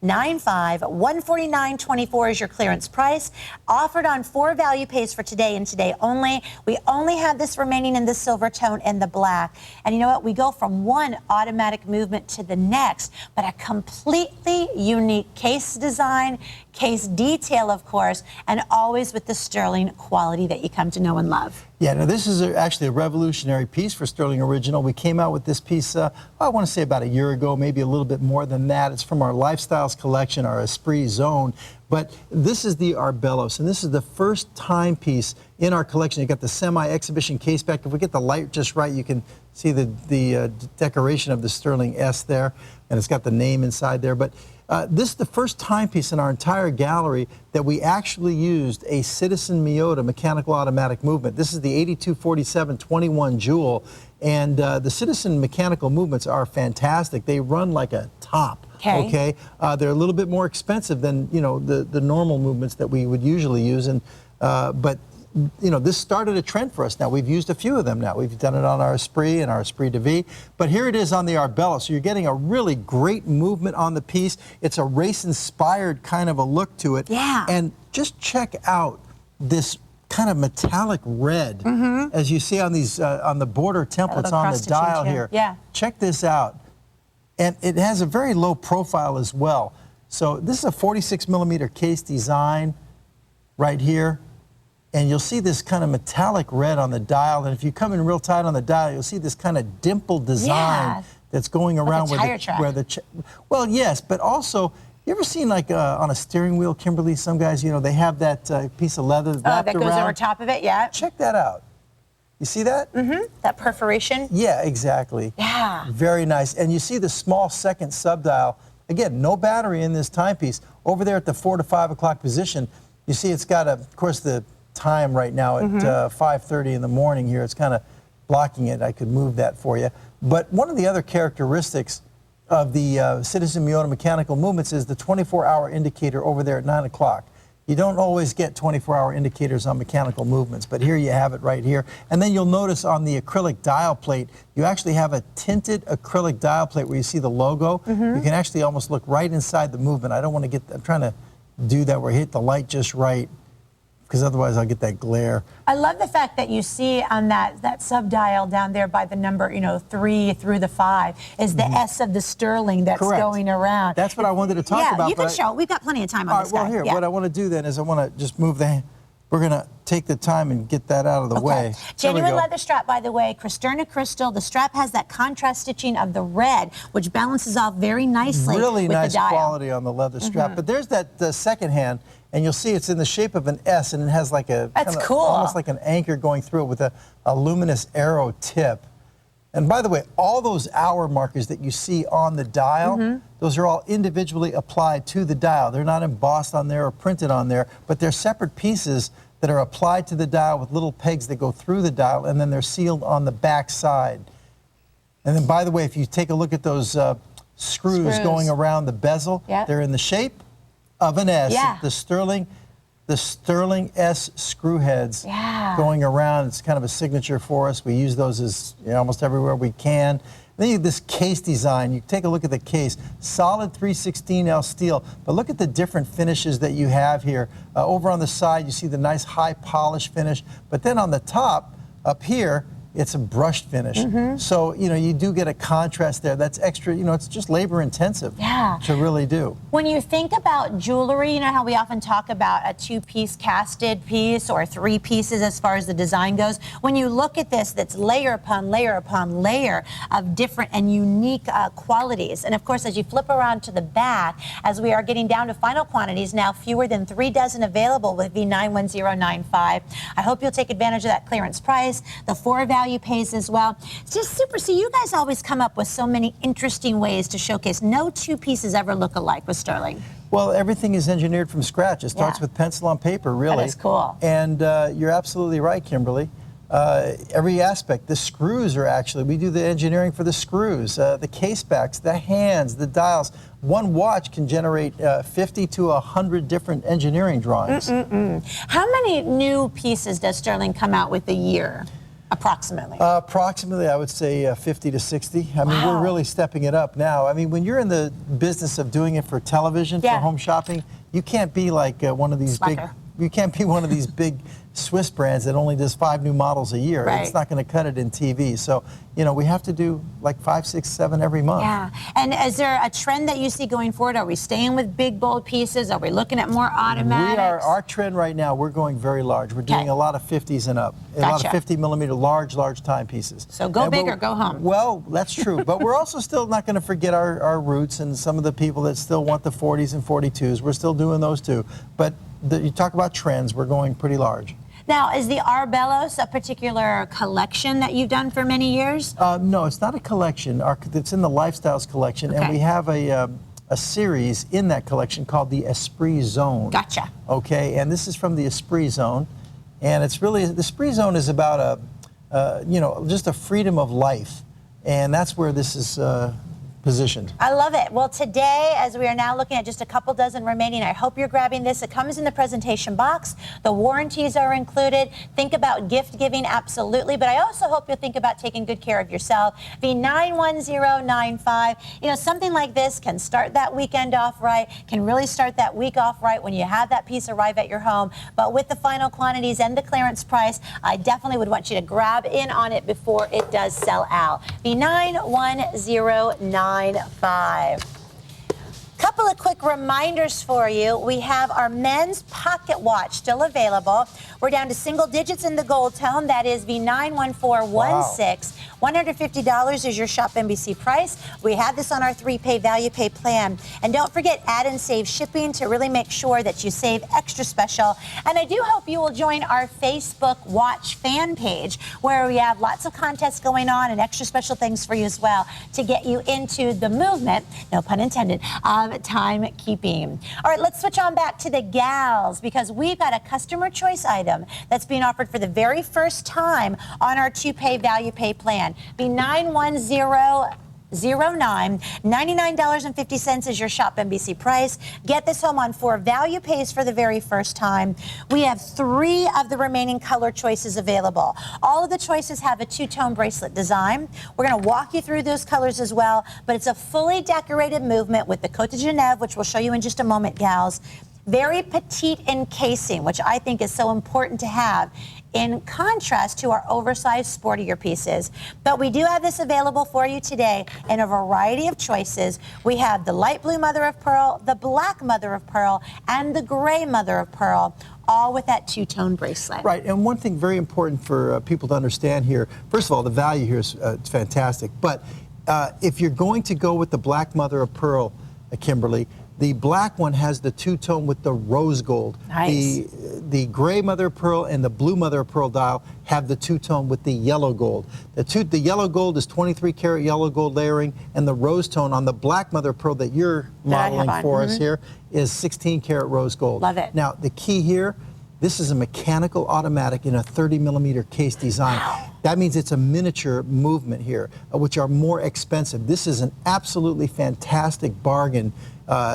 [SPEAKER 2] $149.24 is your clearance price. Offered on 4 value pays for today and today only. We only have this remaining in the silver tone and the black. And you know what? We go from one automatic movement to the next, but a completely unique case design, case detail, of course, and always with the Stuhrling quality that you come to know and love.
[SPEAKER 3] Yeah, now this is actually a revolutionary piece for Stuhrling Original. We came out with this piece, I want to say about a year ago, maybe a little bit more than that. It's from our Lifestyles collection, our Esprit Zone. But this is the Arbelos, and this is the first timepiece in our collection. You got the semi-exhibition case back. If we get the light just right, you can see the decoration of the Stuhrling S there, and it's got the name inside there. But this is the first timepiece in our entire gallery that we actually used a Citizen Miyota mechanical automatic movement. This is the 8247-21 Jewel, and the Citizen mechanical movements are fantastic. They run like a top. Okay. They're a little bit more expensive than, you know, the normal movements that we would usually use, and but you know, this started a trend for us now. We've used a few of them now. We've done it on our Esprit and our Esprit de Vie, but here it is on the Arbella. So you're getting a really great movement on the piece. It's a race-inspired kind of a look to it.
[SPEAKER 2] Yeah.
[SPEAKER 3] And just check out this kind of metallic red, as you see on these on the border templates on the dial here.
[SPEAKER 2] Yeah.
[SPEAKER 3] Check this out. And it has a very low profile as well. So this is a 46mm case design right here. And you'll see this kind of metallic red on the dial. And if you come in real tight on the dial, you'll see this kind of dimple design that's going around
[SPEAKER 2] like
[SPEAKER 3] where the well, yes, but also, you ever seen like on a steering wheel, Kimberly, some guys, you know, they have that piece of leather wrapped
[SPEAKER 2] that goes
[SPEAKER 3] around.
[SPEAKER 2] over top of it, yeah.
[SPEAKER 3] Check that out. You see that?
[SPEAKER 2] That perforation.
[SPEAKER 3] Yeah, exactly.
[SPEAKER 2] Yeah.
[SPEAKER 3] Very nice. And you see the small second subdial. Again, no battery in this timepiece. Over there at the 4 to 5 o'clock position, you see it's got, of course, the time right now at 5:30 in the morning here. It's kind of blocking it. I could move that for you. But one of the other characteristics of the Citizen Miyota mechanical movements is the 24-hour indicator over there at 9 o'clock. You don't always get 24-hour indicators on mechanical movements, but here you have it right here. And then you'll notice on the acrylic dial plate, you actually have a tinted acrylic dial plate where you see the logo. You can actually almost look right inside the movement. I don't want to get, I'm trying to do that where I hit the light just right, because otherwise I'll get that glare.
[SPEAKER 2] I love the fact that you see on that sub-dial down there by the number, you know, 3 through the 5 is the S of the Stuhrling that's going around.
[SPEAKER 3] That's what I wanted to talk about.
[SPEAKER 2] Yeah, you can show it. We've got plenty of time on this guy.
[SPEAKER 3] Well, here, what I want to do then is I want to just move the, we're going to take the time and get that out of the way.
[SPEAKER 2] Genuine leather strap, by the way, Cristerna crystal. The strap has that contrast stitching of the red, which balances off very nicely
[SPEAKER 3] really
[SPEAKER 2] with
[SPEAKER 3] nice
[SPEAKER 2] the dial.
[SPEAKER 3] quality on the leather strap. But there's that second hand, and you'll see it's in the shape of an S, and it has like a almost like an anchor going through it with a luminous arrow tip. And by the way, all those hour markers that you see on the dial, those are all individually applied to the dial. They're not embossed on there or printed on there, but they're separate pieces that are applied to the dial with little pegs that go through the dial, and then they're sealed on the back side. And then, by the way, if you take a look at those screws going around the bezel, they're in the shape of an S. The Stuhrling S screw heads going around. It's kind of a signature for us. We use those as almost everywhere we can. Then you have this case design. You take a look at the case. Solid 316L steel, but look at the different finishes that you have here. Over on the side, you see the nice high polish finish, but then on the top, up here, it's a brushed finish. So, you do get a contrast there. That's extra, it's just labor intensive to really do.
[SPEAKER 2] When you think about jewelry, you know how we often talk about a 2-piece casted piece or 3 pieces as far as the design goes. When you look at this, that's layer upon layer upon layer of different and unique qualities. And of course, as you flip around to the back, as we are getting down to final quantities, now fewer than 3 dozen available with V91095. I hope you'll take advantage of that clearance price. The 4 value pays as well. It's just super. See, you guys always come up with so many interesting ways to showcase. No 2 pieces ever look alike with Stuhrling.
[SPEAKER 3] Well, everything is engineered from scratch. It starts with pencil on paper, really.
[SPEAKER 2] That is cool.
[SPEAKER 3] And you're absolutely right, Kimberly. Every aspect. The screws are actually, we do the engineering for the screws, the case backs, the hands, the dials. One watch can generate 50 to 100 different engineering drawings.
[SPEAKER 2] How many new pieces does Stuhrling come out with a year? Approximately.
[SPEAKER 3] Approximately, I would say 50 to 60. I mean, we're really stepping it up now. I mean, when you're in the business of doing it for television, for home shopping, you can't be like one of these you can't be one of these big Swiss brands that only does 5 new models a year. It's not going to cut it in TV. So, you know, we have to do like 5, 6, 7 every month.
[SPEAKER 2] Yeah. And is there a trend that you see going forward? Are we staying with big, bold pieces? Are we looking at more automatics?
[SPEAKER 3] We are. Our trend right now, we're going very large. We're doing a lot of 50s and up. A lot of 50 millimeter large timepieces.
[SPEAKER 2] So go big or go home.
[SPEAKER 3] Well, that's true. But we're also still not going to forget our roots and some of the people that still want the 40s and 42s. We're still doing those too. But you talk about trends, we're going pretty large.
[SPEAKER 2] Now, is the Arbelos a particular collection that you've done for many years?
[SPEAKER 3] No, it's not a collection. It's in the Lifestyles collection, and we have a series in that collection called the Esprit Zone.
[SPEAKER 2] Gotcha.
[SPEAKER 3] Okay, and this is from the Esprit Zone, and it's really, the Esprit Zone is about you know, just a freedom of life, and that's where this is positioned.
[SPEAKER 2] I love it. Well, today, as we are now looking at just a couple dozen remaining, I hope you're grabbing this. It comes in the presentation box. The warranties are included. Think about gift giving, absolutely. But I also hope you'll think about taking good care of yourself. V91095. You know, something like this can start that weekend off right, can really start that week off right when you have that piece arrive at your home. But with the final quantities and the clearance price, I definitely would want you to grab in on it before it does sell out. V91095. Couple of quick reminders for you. We have our men's pocket watch still available. We're down to single digits in the gold tone. That is V91416. Wow. $150 is your ShopNBC price. We have this on our 3-pay value pay plan. And don't forget, add and save shipping to really make sure that you save extra special. And I do hope you will join our Facebook Watch fan page, where we have lots of contests going on and extra special things for you as well to get you into the movement, no pun intended, of timekeeping. All right, let's switch on back to the gals, because we've got a customer choice item that's being offered for the very first time on our 2-pay value pay plan. V91009, $99.50 is your ShopNBC price. Get this home on 4 value pays for the very first time. We have 3 of the remaining color choices available. All of the choices have a 2-tone bracelet design. We're going to walk you through those colors as well, but it's a fully decorated movement with the Cote de Genève, which we'll show you in just a moment, gals. Very petite encasing, which I think is so important to have, in contrast to our oversized, sportier pieces. But we do have this available for you today in a variety of choices. We have the light blue mother of pearl, the black mother of pearl, and the gray mother of pearl, all with that 2-tone bracelet.
[SPEAKER 3] Right, and one thing very important for people to understand here, first of all, the value here is it's fantastic, but if you're going to go with the black mother of pearl, Kimberly, the black one has the 2-tone with the rose gold.
[SPEAKER 2] Nice.
[SPEAKER 3] The gray mother of pearl and the blue mother of pearl dial have the 2-tone with the yellow gold. The yellow gold is 23 karat yellow gold layering, and the rose tone on the black mother of pearl that you're modeling for us here is 16 karat rose gold.
[SPEAKER 2] Love it.
[SPEAKER 3] Now, the key here, this is a mechanical automatic in a 30 millimeter case design.
[SPEAKER 2] Wow.
[SPEAKER 3] That means it's a miniature movement here, which are more expensive. This is an absolutely fantastic bargain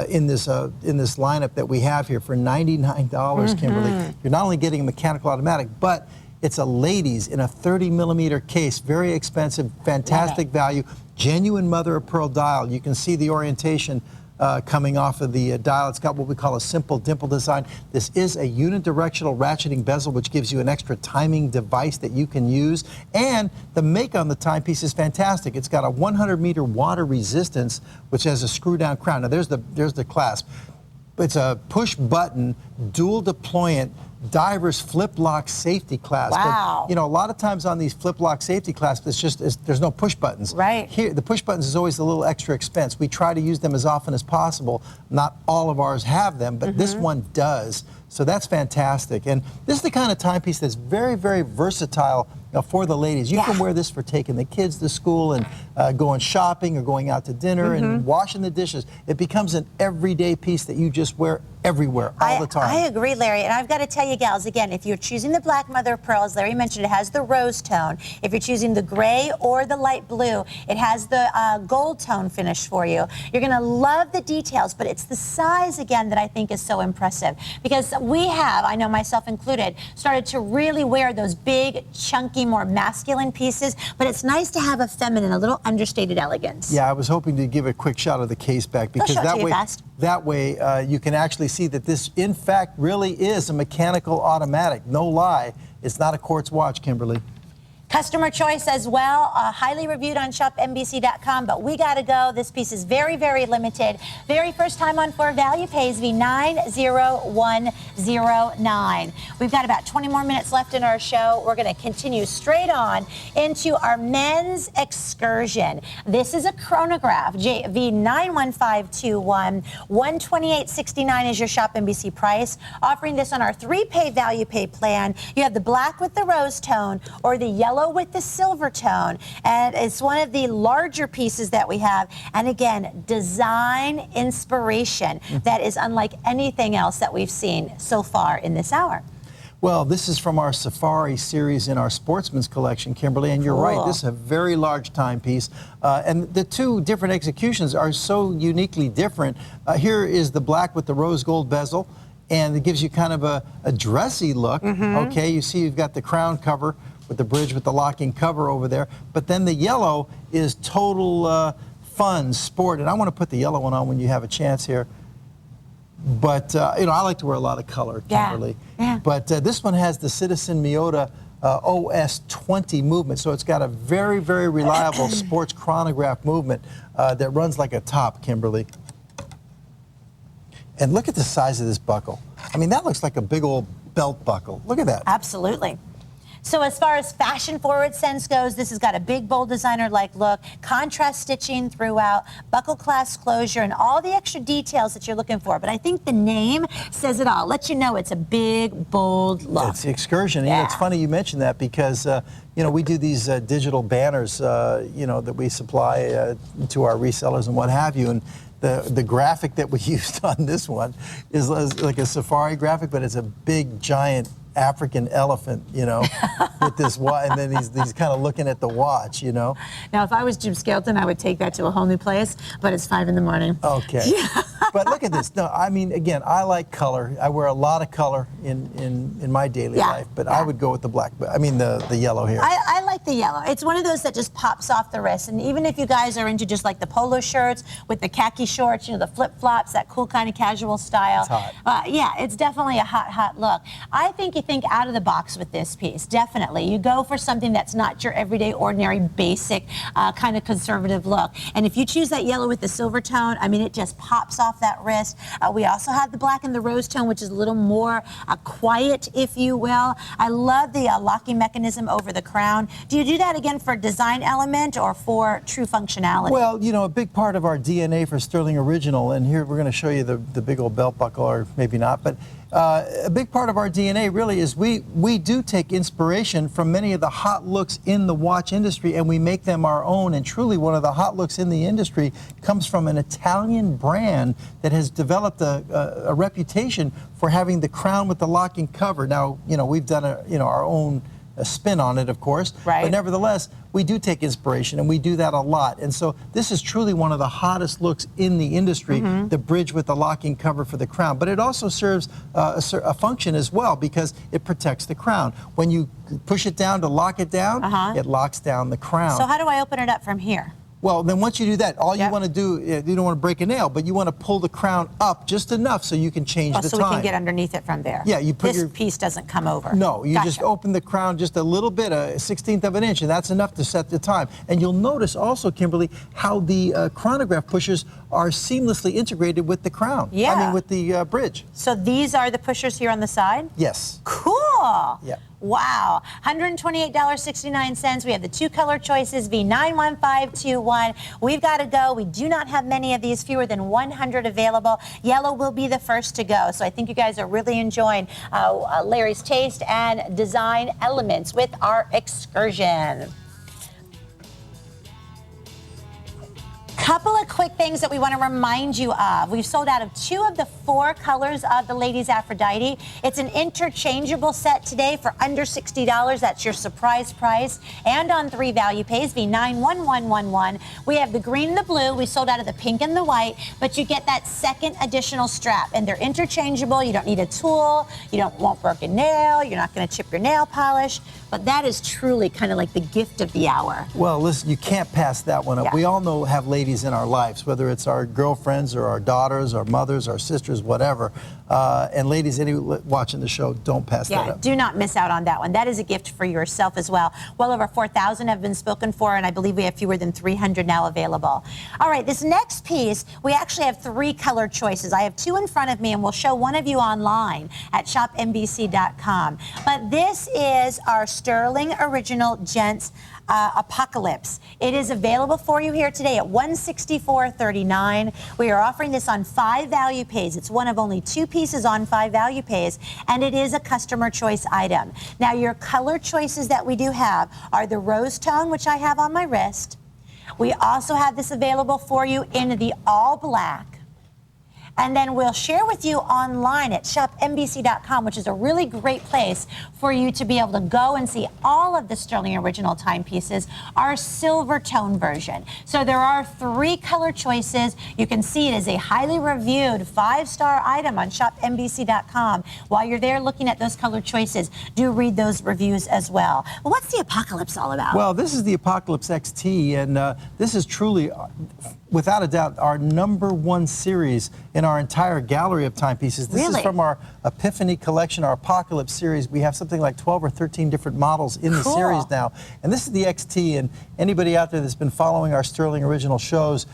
[SPEAKER 3] in this lineup that we have here for $99, Kimberly. You're not only getting a mechanical automatic, but it's a ladies in a 30 millimeter case, very expensive, fantastic value, genuine mother of pearl dial. You can see the orientation coming off of the dial. It's got what we call a simple dimple design. This is a unidirectional ratcheting bezel, which gives you an extra timing device that you can use. And the make on the timepiece is fantastic. It's got a 100-meter water resistance, which has a screw-down crown. Now there's the clasp. It's a push-button, dual deployant, diver's flip-lock safety clasp.
[SPEAKER 2] Wow.
[SPEAKER 3] But, you know, a lot of times on these flip-lock safety clasps, there's no push buttons.
[SPEAKER 2] Right.
[SPEAKER 3] Here, the push buttons is always a little extra expense. We try to use them as often as possible. Not all of ours have them, but this one does. So that's fantastic. And this is the kind of timepiece that's very, very versatile for the ladies. You can wear this for taking the kids to school and going shopping or going out to dinner and washing the dishes. It becomes an everyday piece that you just wear everywhere, all the time.
[SPEAKER 2] I agree, Larry. And I've got to tell you, gals, again, if you're choosing the black mother of pearl, as Larry mentioned, it has the rose tone. If you're choosing the gray or the light blue, it has the gold tone finish for you. You're going to love the details, but it's the size, again, that I think is so impressive. Because we have, I know myself included, started to really wear those big, chunky, more masculine pieces, but it's nice to have a feminine, a little understated elegance.
[SPEAKER 3] Yeah, I was hoping to give a quick shot of the case back because that way you can actually see that this, in fact, really is a mechanical automatic. No lie, it's not a quartz watch, Kimberly.
[SPEAKER 2] Customer choice as well, highly reviewed on ShopNBC.com, but we got to go. This piece is very, very limited. Very first time on for value pays V90109. We've got about 20 more minutes left in our show. We're going to continue straight on into our men's excursion. This is a chronograph, V91521. $128.69 is your ShopNBC price. Offering this on our 3-pay value pay plan. You have the black with the rose tone or the yellow with the silver tone, and it's one of the larger pieces that we have, and again, design inspiration that is unlike anything else that we've seen so far in this hour.
[SPEAKER 3] Well, this is from our Safari series in our Sportsman's collection, Kimberly, and you're right, this is a very large timepiece, and the two different executions are so uniquely different. Here is the black with the rose gold bezel, and it gives you kind of a dressy look, okay? You see you've got the crown cover with the bridge with the locking cover over there. But then the yellow is total fun, sport. And I want to put the yellow one on when you have a chance here. But, you know, I like to wear a lot of color, Kimberly.
[SPEAKER 2] Yeah.
[SPEAKER 3] But this one has the Citizen Miyota OS 20 movement. So it's got a very, very reliable sports chronograph movement that runs like a top, Kimberly. And look at the size of this buckle. I mean, that looks like a big old belt buckle. Look at that.
[SPEAKER 2] Absolutely. So as far as fashion-forward sense goes, this has got a big, bold designer-like look, contrast stitching throughout, buckle clasp closure, and all the extra details that you're looking for. But I think the name says it all. Let you know it's a big, bold look.
[SPEAKER 3] It's the excursion.
[SPEAKER 2] Yeah.
[SPEAKER 3] And it's funny you mentioned that because, you know, we do these digital banners, you know, that we supply to our resellers and what have you. And the graphic that we used on this one is like a safari graphic, but it's a big, giant African elephant, you know, with this watch, and then he's kind of looking at the watch, you know.
[SPEAKER 2] Now, if I was Jim Skelton, I would take that to a whole new place, but it's 5 in the morning.
[SPEAKER 3] Okay. Yeah. But look at this. No, I mean, again, I like color. I wear a lot of color in my daily life, but I would go with the black, I mean the yellow here.
[SPEAKER 2] I like the yellow. It's one of those that just pops off the wrist, and even if you guys are into just like the polo shirts with the khaki shorts, you know, the flip-flops, that cool kind of casual style.
[SPEAKER 3] It's hot.
[SPEAKER 2] Yeah, it's definitely a hot, hot look. I think you think out of the box with this piece, definitely. You go for something that's not your everyday, ordinary, basic kind of conservative look. And if you choose that yellow with the silver tone, I mean, it just pops off that wrist. We also have the black and the rose tone, which is a little more quiet, if you will. I love the locking mechanism over the crown. Do you do that again for design element or for true functionality?
[SPEAKER 3] Well, you know, a big part of our DNA for Stuhrling Original, and here we're going to show you the big old belt buckle, or maybe not, but a big part of our DNA really is we do take inspiration from many of the hot looks in the watch industry, and we make them our own. And truly, one of the hot looks in the industry comes from an Italian brand that has developed a reputation for having the crown with the locking cover. Now, you know, we've done our own spin on it, of course,
[SPEAKER 2] right.
[SPEAKER 3] But nevertheless, we do take inspiration, and we do that a lot. And so this is truly one of the hottest looks in the industry, the bridge with the locking cover for the crown. But it also serves a function as well, because it protects the crown. When you push it down to lock it down, it locks down the crown.
[SPEAKER 2] So how do I open it up from here?
[SPEAKER 3] Well, then once you do that, all you want to do, you don't want to break a nail, but you want to pull the crown up just enough so you can change the time.
[SPEAKER 2] So we can get underneath it from there.
[SPEAKER 3] Yeah, you put
[SPEAKER 2] this piece doesn't come over.
[SPEAKER 3] No, you just open the crown just a little bit, a 1/16 of an inch, and that's enough to set the time. And you'll notice also, Kimberly, how the chronograph pushers are seamlessly integrated with the crown.
[SPEAKER 2] Yeah.
[SPEAKER 3] I mean, with the bridge.
[SPEAKER 2] So these are the pushers here on the side?
[SPEAKER 3] Yes.
[SPEAKER 2] Cool.
[SPEAKER 3] Yeah.
[SPEAKER 2] Wow. $128.69. We have the 2 color choices, V91521. We've got to go. We do not have many of these, fewer than 100 available. Yellow will be the first to go. So I think you guys are really enjoying Larry's taste and design elements with our excursion. Couple of quick things that we want to remind you of. We've sold out of 2 of the 4 colors of the ladies Aphrodite. It's an interchangeable set today for under $60. That's your surprise price. And on 3 value pays, V91111. We have the green and the blue. We sold out of the pink and the white, but you get that second additional strap, and they're interchangeable. You don't need a tool. You don't want broken nail. You're not going to chip your nail polish. But that is truly kind of like the gift of the hour.
[SPEAKER 3] Well, listen, you can't pass that one up.
[SPEAKER 2] Yeah.
[SPEAKER 3] We all have ladies in our lives, whether it's our girlfriends or our daughters, our mothers, our sisters, whatever. And ladies, any watching the show, don't pass that up.
[SPEAKER 2] Do not miss out on that one. That is a gift for yourself as well. Well over 4,000 have been spoken for, and I believe we have fewer than 300 now available. All right, this next piece, we actually have 3 color choices. I have 2 in front of me, and we'll show one of you online at ShopNBC.com. But this is our Stuhrling Original Gents Apocalypse. It is available for you here today at $164.39. We are offering this on 5 value pays. It's one of only 2 pieces on 5 value pays, and it is a customer choice item. Now, your color choices that we do have are the rose tone, which I have on my wrist. We also have this available for you in the all black. And then we'll share with you online at ShopNBC.com, which is a really great place for you to be able to go and see all of the Stuhrling original timepieces, our silver tone version. So there are 3 color choices. You can see it is a highly reviewed 5-star item on ShopNBC.com. While you're there looking at those color choices, do read those reviews as well. Well, what's the Apocalypse all about?
[SPEAKER 3] Well, this is the Apocalypse XT, and this is truly, without a doubt, our #1 series in our entire gallery of timepieces. This is from our Epiphany collection, our Apocalypse series. We have something like 12 or 13 different models in the series now. And this is the XT, and anybody out there that's been following our Stuhrling original shows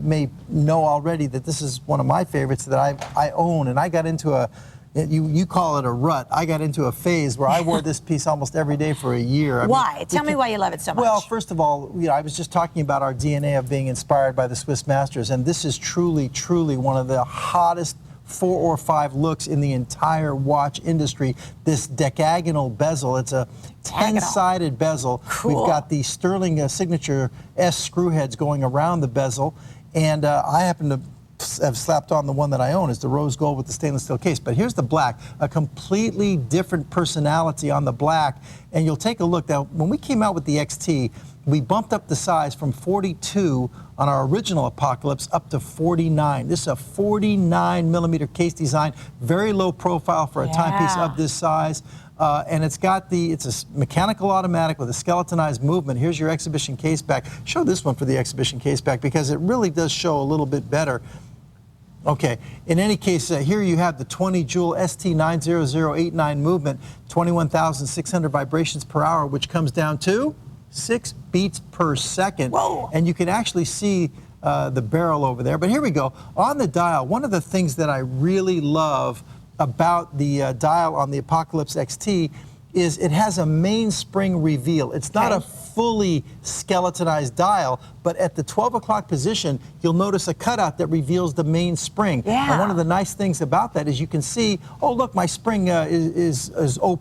[SPEAKER 3] may know already that this is one of my favorites that I own. And I got into you call it a rut. I got into a phase where I wore this piece almost every day for a year.
[SPEAKER 2] Why? Tell me why you love it so much.
[SPEAKER 3] Well, first of all, I was just talking about our DNA of being inspired by the Swiss masters, and this is truly, truly one of the hottest 4 or 5 looks in the entire watch industry. This decagonal bezel, it's a 10-sided bezel.
[SPEAKER 2] Cool.
[SPEAKER 3] We've got the Stuhrling signature S screw heads going around the bezel, and I happen to have slapped on the one that I own is the rose gold with the stainless steel case. But here's the black, a completely different personality on the black. And you'll take a look. Now, when we came out with the XT, we bumped up the size from 42 on our original Apocalypse up to 49. This is a 49 millimeter case design, very low profile for a timepiece of this size. And it's a mechanical automatic with a skeletonized movement. Here's your exhibition case back. Show this one for the exhibition case back because it really does show a little bit better. Okay, in any case, here you have the 20 jewel ST90089 movement, 21,600 vibrations per hour, which comes down to 6 beats per second.
[SPEAKER 2] Whoa.
[SPEAKER 3] And you can actually see the barrel over there. But here we go. On the dial, one of the things that I really love about the dial on the Apocalypse XT is it has a mainspring reveal. It's not a fully skeletonized dial, but at the 12 o'clock position, you'll notice a cutout that reveals the main spring. And one of the nice things about that is you can see, oh, look, my spring is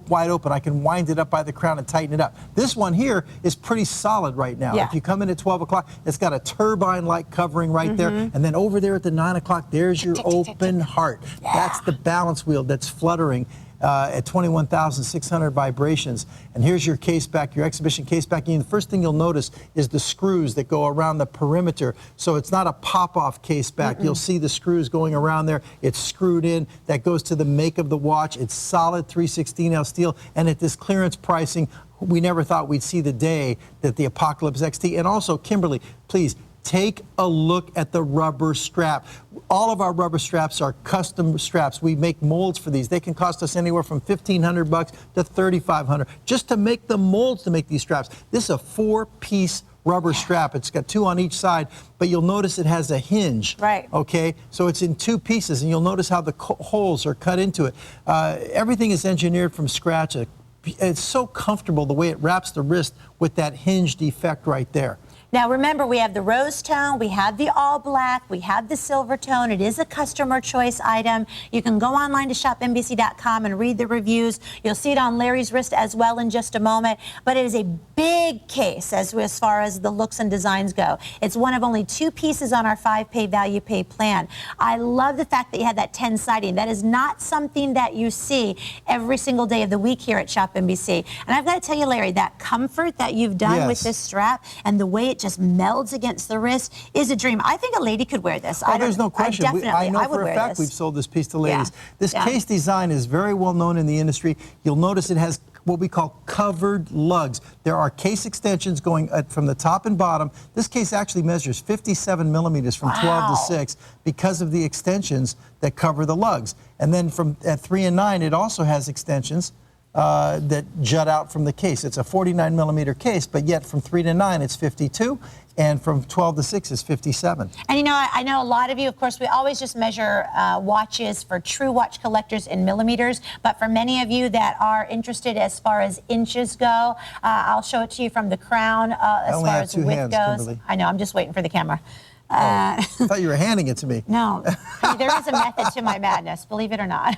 [SPEAKER 3] wide open. I can wind it up by the crown and tighten it up. This one here is pretty solid right now. If you come in at 12 o'clock, it's got a turbine-like covering right there. And then over there at the 9 o'clock, there's your open heart. That's the balance wheel that's fluttering at 21,600 vibrations. And here's your case back, your exhibition case back. And the first thing you'll notice is the screws that go around the perimeter. So it's not a pop-off case back. You'll see the screws going around there. It's screwed in. That goes to the make of the watch. It's solid 316L steel. And at this clearance pricing, we never thought we'd see the day that the Apocalypse XT. And also, Kimberly, please, take a look at the rubber strap. All of our rubber straps are custom straps. We make molds for these. They can cost us anywhere from $1,500 to $3,500 just to make the molds to make these straps. This is a 4-piece rubber strap. It's got 2 on each side, but you'll notice it has a hinge. Okay, so it's in 2 pieces, and you'll notice how the holes are cut into it. Everything is engineered from scratch. It's so comfortable the way it wraps the wrist with that hinged effect right there.
[SPEAKER 2] Now remember, we have the rose tone, we have the all black, we have the silver tone. It is a customer choice item. You can go online to shopnbc.com and read the reviews. You'll see it on Larry's wrist as well in just a moment. But it is a big case as far as the looks and designs go. It's one of only 2 pieces on our 5-pay value pay plan. I love the fact that you had that 10 siding. That is not something that you see every single day of the week here at ShopNBC. And I've got to tell you, Larry, that comfort that you've done with this strap and the way it just melds against the wrist is a dream. I think a lady could wear this.
[SPEAKER 3] Oh, there's no question. I know for a fact
[SPEAKER 2] this.
[SPEAKER 3] we've sold this piece to ladies. This case design is very well known in the industry. You'll notice it has what we call covered lugs. There are case extensions going from the top and bottom. This case actually measures 57 millimeters from 12 to 6 because of the extensions that cover the lugs. And then at 3 and 9, it also has extensions that jut out from the case. It's a 49 millimeter case, but yet from 3 to 9, it's 52. And from 12 to 6 is 57.
[SPEAKER 2] And you know, I know a lot of you, of course, we always just measure watches for true watch collectors in millimeters. But for many of you that are interested as far as inches go, I'll show it to you from the crown as far as width goes. Kimberly. I know, I'm just waiting for the camera.
[SPEAKER 3] I thought you were handing it to me.
[SPEAKER 2] No, I mean, there is a method to my madness, believe it or not.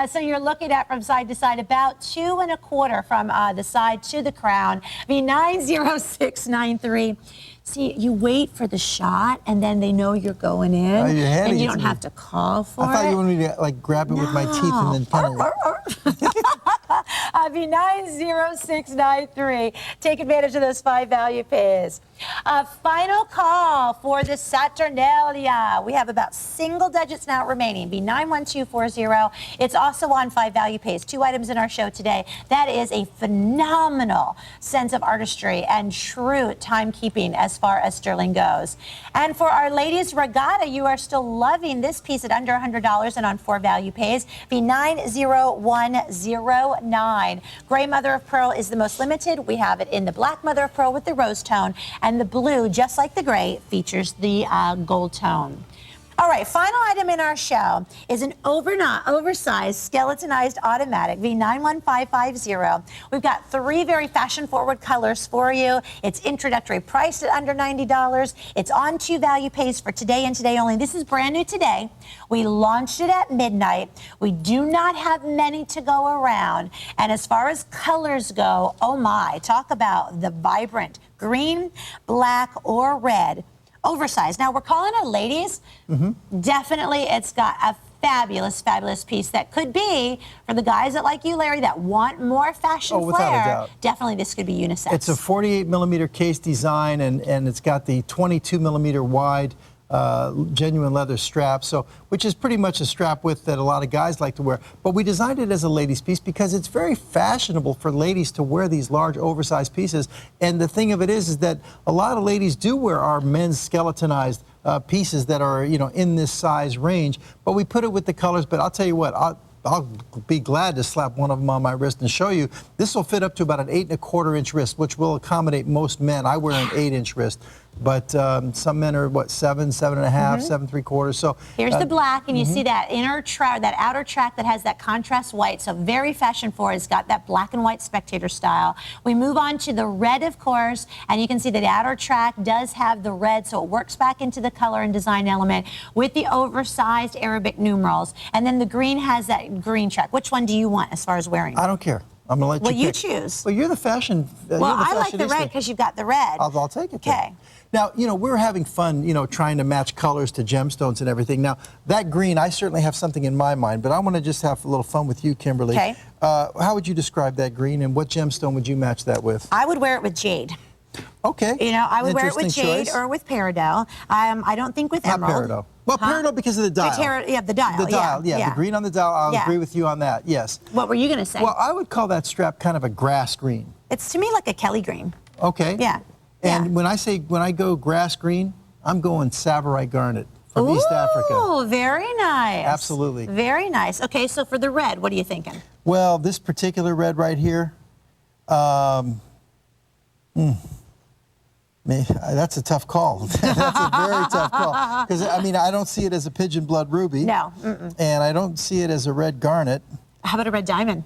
[SPEAKER 2] So you're looking at from side to side about 2 1/4 from the side to the crown. V90693. See, you wait for the shot, and then they know you're going in, and you don't have to call for it.
[SPEAKER 3] I thought you wanted me to like grab it with my teeth and then kind of.
[SPEAKER 2] V90693. Take advantage of those 5 value pays. Final call for the Saturnalia. We have about single digits now remaining. V91240. It's also on 5 value pays. 2 items in our show today. That is a phenomenal sense of artistry and true timekeeping as far as Stuhrling goes. And for our ladies regatta, you are still loving this piece at under $100 and on 4 value pays. V90109. Gray mother of pearl is the most limited. We have it in the black mother of pearl with the rose tone, and the blue, just like the gray, features the gold tone. All right, final item in our show is an oversized skeletonized automatic V91550. We've got 3 very fashion-forward colors for you. It's introductory priced at under $90. It's on 2 value pays for today and today only. This is brand new today. We launched it at midnight. We do not have many to go around. And as far as colors go, oh my, talk about the vibrant green, black, or red. Oversized. Now, we're calling it ladies. Definitely, it's got a fabulous, fabulous piece that could be for the guys that like you, Larry, that want more fashion flair.
[SPEAKER 3] Without a doubt.
[SPEAKER 2] Definitely, this could be unisex.
[SPEAKER 3] It's a 48 millimeter case design, and it's got the 22 millimeter wide genuine leather strap, which is pretty much a strap width that a lot of guys like to wear. But we designed it as a ladies piece because it's very fashionable for ladies to wear these large oversized pieces. And the thing of it is that a lot of ladies do wear our men's skeletonized pieces that are, you know, in this size range. But we put it with the colors. But I'll tell you what, I'll be glad to slap one of them on my wrist and show you. This will fit up to about an 8 1/4 inch wrist, which will accommodate most men. I wear an 8 inch wrist, but some men are what, 7, 7.5, 7 3/4. So
[SPEAKER 2] here's the black, and you see that inner track, that outer track that has that contrast white. So very fashion forward. It's got that black and white spectator style. We move on to the red, of course, and you can see that the outer track does have the red, so it works back into the color and design element with the oversized Arabic numerals. And then the green has that green track. Which one do you want as far as wearing?
[SPEAKER 3] I don't care. I'm going to let you pick.
[SPEAKER 2] Well, you choose.
[SPEAKER 3] Well, you're the fashion.
[SPEAKER 2] Well, I like the red because you've got the red.
[SPEAKER 3] I'll take it.
[SPEAKER 2] Okay.
[SPEAKER 3] Now, you know, we're having fun, you know, trying to match colors to gemstones and everything. Now, that green, I certainly have something in my mind, but I want to just have a little fun with you, Kimberly.
[SPEAKER 2] Okay.
[SPEAKER 3] How would you describe that green, and what gemstone would you match that with?
[SPEAKER 2] I would wear it with jade.
[SPEAKER 3] Okay.
[SPEAKER 2] You know, I would wear it with jade or with peridot. I don't think with emerald.
[SPEAKER 3] Not peridot. Well, peridot because of the dial.
[SPEAKER 2] The dial.
[SPEAKER 3] The dial, yeah. The green on the dial, I'll agree with you on that, yes.
[SPEAKER 2] What were you going to say?
[SPEAKER 3] Well, I would call that strap kind of a grass green.
[SPEAKER 2] It's to me like a Kelly green.
[SPEAKER 3] Okay.
[SPEAKER 2] Yeah.
[SPEAKER 3] And when I go grass green, I'm going Savarite garnet from East Africa.
[SPEAKER 2] Oh, very nice.
[SPEAKER 3] Absolutely.
[SPEAKER 2] Very nice. Okay, so for the red, what are you thinking?
[SPEAKER 3] Well, this particular red right here, that's a tough call. That's a very tough call. Because, I mean, I don't see it as a pigeon blood ruby.
[SPEAKER 2] No.
[SPEAKER 3] And I don't see it as a red garnet.
[SPEAKER 2] How about a red diamond?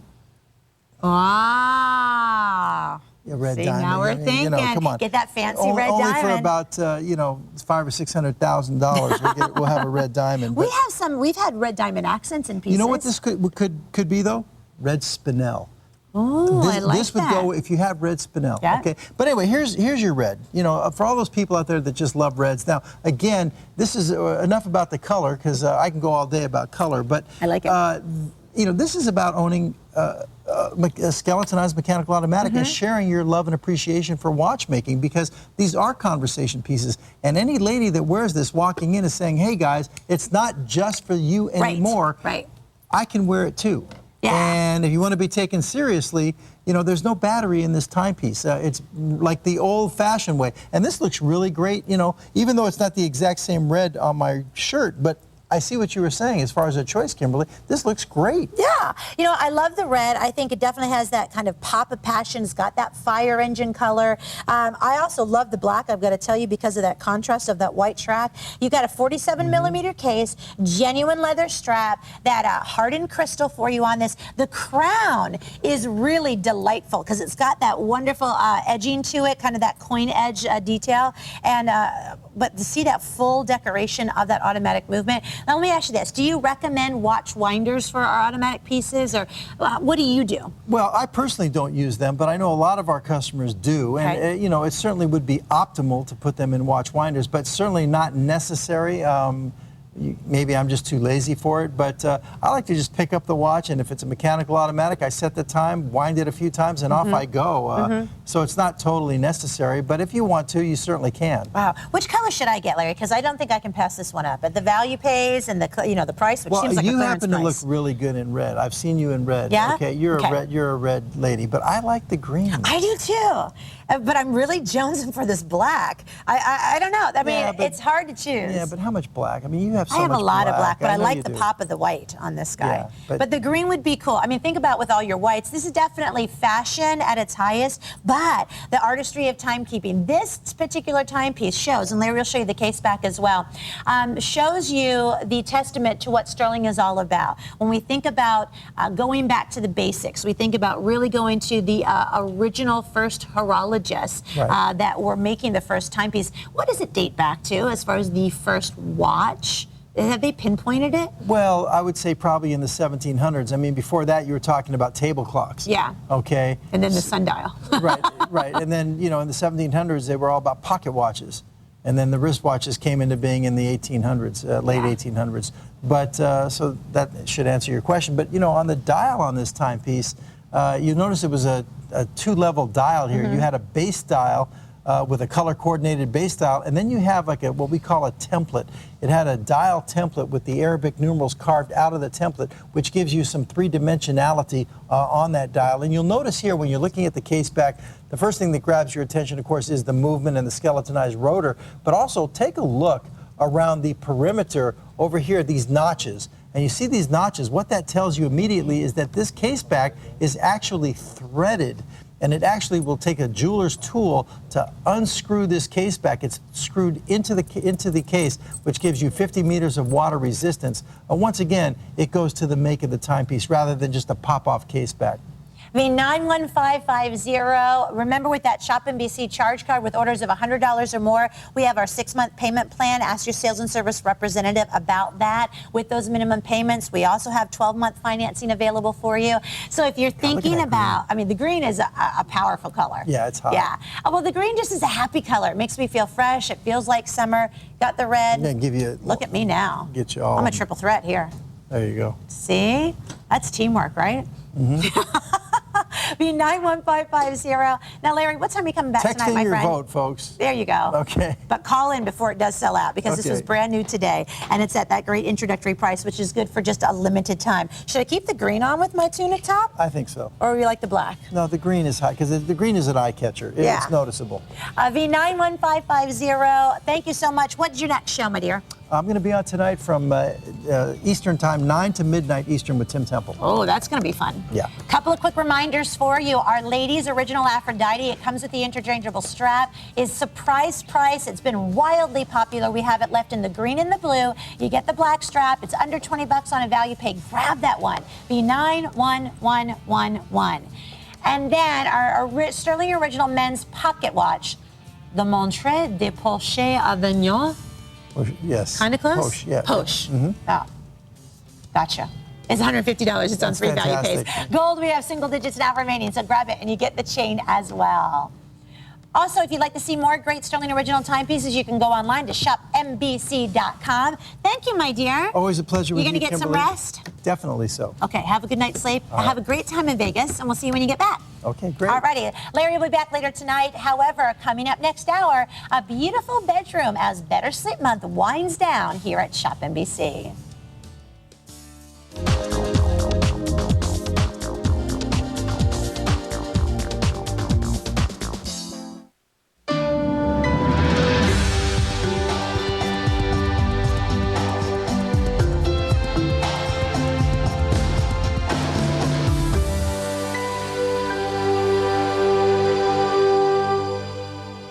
[SPEAKER 2] Ah.
[SPEAKER 3] A red
[SPEAKER 2] See,
[SPEAKER 3] diamond.
[SPEAKER 2] now we're thinking.
[SPEAKER 3] You know, come on.
[SPEAKER 2] Get that fancy
[SPEAKER 3] only,
[SPEAKER 2] red
[SPEAKER 3] only
[SPEAKER 2] diamond.
[SPEAKER 3] for about $500,000 or $600,000. We'll have a red diamond.
[SPEAKER 2] We have some. We've had red diamond accents in pieces.
[SPEAKER 3] You know what this could be though? Red spinel.
[SPEAKER 2] Oh, I like
[SPEAKER 3] This would
[SPEAKER 2] that.
[SPEAKER 3] go if you have red spinel.
[SPEAKER 2] Yeah.
[SPEAKER 3] Okay. But anyway, here's your red. You know, for all those people out there that just love reds. Now, again, this is enough about the color because I can go all day about color. But
[SPEAKER 2] I like it.
[SPEAKER 3] You know, this is about owning a skeletonized mechanical automatic and sharing your love and appreciation for watchmaking, because these are conversation pieces. And any lady that wears this walking in is saying, hey guys, it's not just for you anymore.
[SPEAKER 2] Right.
[SPEAKER 3] I can wear it too.
[SPEAKER 2] Yeah.
[SPEAKER 3] And if you want to be taken seriously, you know, there's no battery in this timepiece. It's like the old-fashioned way. And this looks really great, you know, even though it's not the exact same red on my shirt, but I see what you were saying as far as a choice, Kimberly. This looks great.
[SPEAKER 2] Yeah, you know, I love the red. I think it definitely has that kind of pop of passion. It's got that fire engine color. I also love the black, I've got to tell you, because of that contrast of that white track. You've got a 47 millimeter case, genuine leather strap, that hardened crystal for you on this. The crown is really delightful because it's got that wonderful edging to it, kind of that coin edge detail. And but to see that full decoration of that automatic movement. Now let me ask you this: do you recommend watch winders for our automatic pieces, or what do you do?
[SPEAKER 3] Well, I personally don't use them, but I know a lot of our customers do, and you know, it certainly would be optimal to put them in watch winders, but certainly not necessary. Maybe I'm just too lazy for it, but I like to just pick up the watch, and if it's a mechanical automatic, I set the time, wind it a few times, and off I go. So it's not totally necessary, but if you want to, you certainly can.
[SPEAKER 2] Wow. Which color should I get, Larry? Because I don't think I can pass this one up. But the value pays and the the price, which seems like a
[SPEAKER 3] you
[SPEAKER 2] clearance
[SPEAKER 3] happen to look
[SPEAKER 2] price.
[SPEAKER 3] really good in red. I've seen you in red.
[SPEAKER 2] Yeah?
[SPEAKER 3] Okay, you're a red lady, but I like the green.
[SPEAKER 2] I do too, but I'm really jonesing for this black. I don't know. I mean, it's hard to choose.
[SPEAKER 3] Yeah, but how much black? I mean, you have so much
[SPEAKER 2] I have a lot of black, but I
[SPEAKER 3] know
[SPEAKER 2] like
[SPEAKER 3] you
[SPEAKER 2] the
[SPEAKER 3] do.
[SPEAKER 2] pop of the white on this guy.
[SPEAKER 3] Yeah,
[SPEAKER 2] but the green would be cool. I mean, think about with all your whites. This is definitely fashion at its highest, but the artistry of timekeeping. This particular timepiece shows, and Larry will show you the case back as well, shows you the testament to what Stuhrling is all about. When we think about going back to the basics, we think about really going to the original first horologists that were making the first timepiece. What does it date back to as far as the first watch? Have they pinpointed it?
[SPEAKER 3] Well, I would say probably in the 1700s. I mean, before that, you were talking about table clocks.
[SPEAKER 2] Yeah.
[SPEAKER 3] Okay.
[SPEAKER 2] And then the sundial.
[SPEAKER 3] right. And then, you know, in the 1700s, they were all about pocket watches. And then the wristwatches came into being in the 1800s, late 1800s. But so that should answer your question. But, you know, on the dial on this timepiece, you notice it was a two-level dial here. You had a base dial with a color-coordinated base dial, and then you have like what we call a template. It had a dial template with the Arabic numerals carved out of the template, which gives you some three-dimensionality on that dial. And you'll notice here when you're looking at the case back, the first thing that grabs your attention, of course, is the movement and the skeletonized rotor, but also take a look around the perimeter over here, these notches. And you see these notches. What that tells you immediately is that this case back is actually threaded. And it actually will take a jeweler's tool to unscrew this case back. It's screwed into the case, which gives you 50 meters of water resistance. Once again, it goes to the make of the timepiece rather than just a pop-off case back.
[SPEAKER 2] V91550. Remember, with that ShopNBC charge card with orders of $100 or more, we have our 6-month payment plan. Ask your sales and service representative about that. With those minimum payments, we also have 12-month financing available for you. So if you're thinking about, I mean, the green is a powerful color.
[SPEAKER 3] Yeah, it's hot.
[SPEAKER 2] Yeah. Well, the green just is a happy color. It makes me feel fresh. It feels like summer. Got the red.
[SPEAKER 3] I'm gonna give you.
[SPEAKER 2] Look at me now.
[SPEAKER 3] Get you all.
[SPEAKER 2] I'm a triple threat here.
[SPEAKER 3] There you go.
[SPEAKER 2] See? That's teamwork, right? V91550. Now, Larry, what time are you coming back tonight, my friend?
[SPEAKER 3] Text in your vote, folks.
[SPEAKER 2] There you go.
[SPEAKER 3] Okay.
[SPEAKER 2] But call in before it does sell out, because this was brand new today, and it's at that great introductory price, which is good for just a limited time. Should I keep the green on with my tunic top?
[SPEAKER 3] I think so.
[SPEAKER 2] Or do you like the black?
[SPEAKER 3] No, the green is high, because the green is an eye catcher. It's noticeable.
[SPEAKER 2] V91550. Thank you so much. What's your next show, my dear?
[SPEAKER 3] I'm going to be on tonight from Eastern Time, 9 to midnight Eastern with Tim Temple.
[SPEAKER 2] Oh, that's going to be fun.
[SPEAKER 3] Yeah.
[SPEAKER 2] Couple of quick reminders for you. Our ladies' original Aphrodite, it comes with the interchangeable strap, is surprise price. It's been wildly popular. We have it left in the green and the blue. You get the black strap. It's under 20 bucks on a value pay. Grab that one. V91111. And then our Sterling Original men's pocket watch, the Montre de Poche Avignon.
[SPEAKER 3] Yes.
[SPEAKER 2] Kind of close?
[SPEAKER 3] Poche, yeah.
[SPEAKER 2] Poche.
[SPEAKER 3] Mm-hmm.
[SPEAKER 2] Oh, gotcha. It's $150. It's on
[SPEAKER 3] That's
[SPEAKER 2] free value
[SPEAKER 3] fantastic.
[SPEAKER 2] pays. Gold, we have single digits now remaining, so grab it and you get the chain as well. Also, if you'd like to see more great Sterling Original timepieces, you can go online to shopnbc.com. Thank you, my dear.
[SPEAKER 3] Always a pleasure with you,
[SPEAKER 2] You going to get some
[SPEAKER 3] Kimberly.
[SPEAKER 2] rest?
[SPEAKER 3] Definitely so.
[SPEAKER 2] Okay, have a good night's sleep.
[SPEAKER 3] All right.
[SPEAKER 2] Have a great time in Vegas, and we'll see you when you get back.
[SPEAKER 3] Okay, great.
[SPEAKER 2] All righty. Larry will be back later tonight. However, coming up next hour, a beautiful bedroom as Better Sleep Month winds down here at ShopNBC.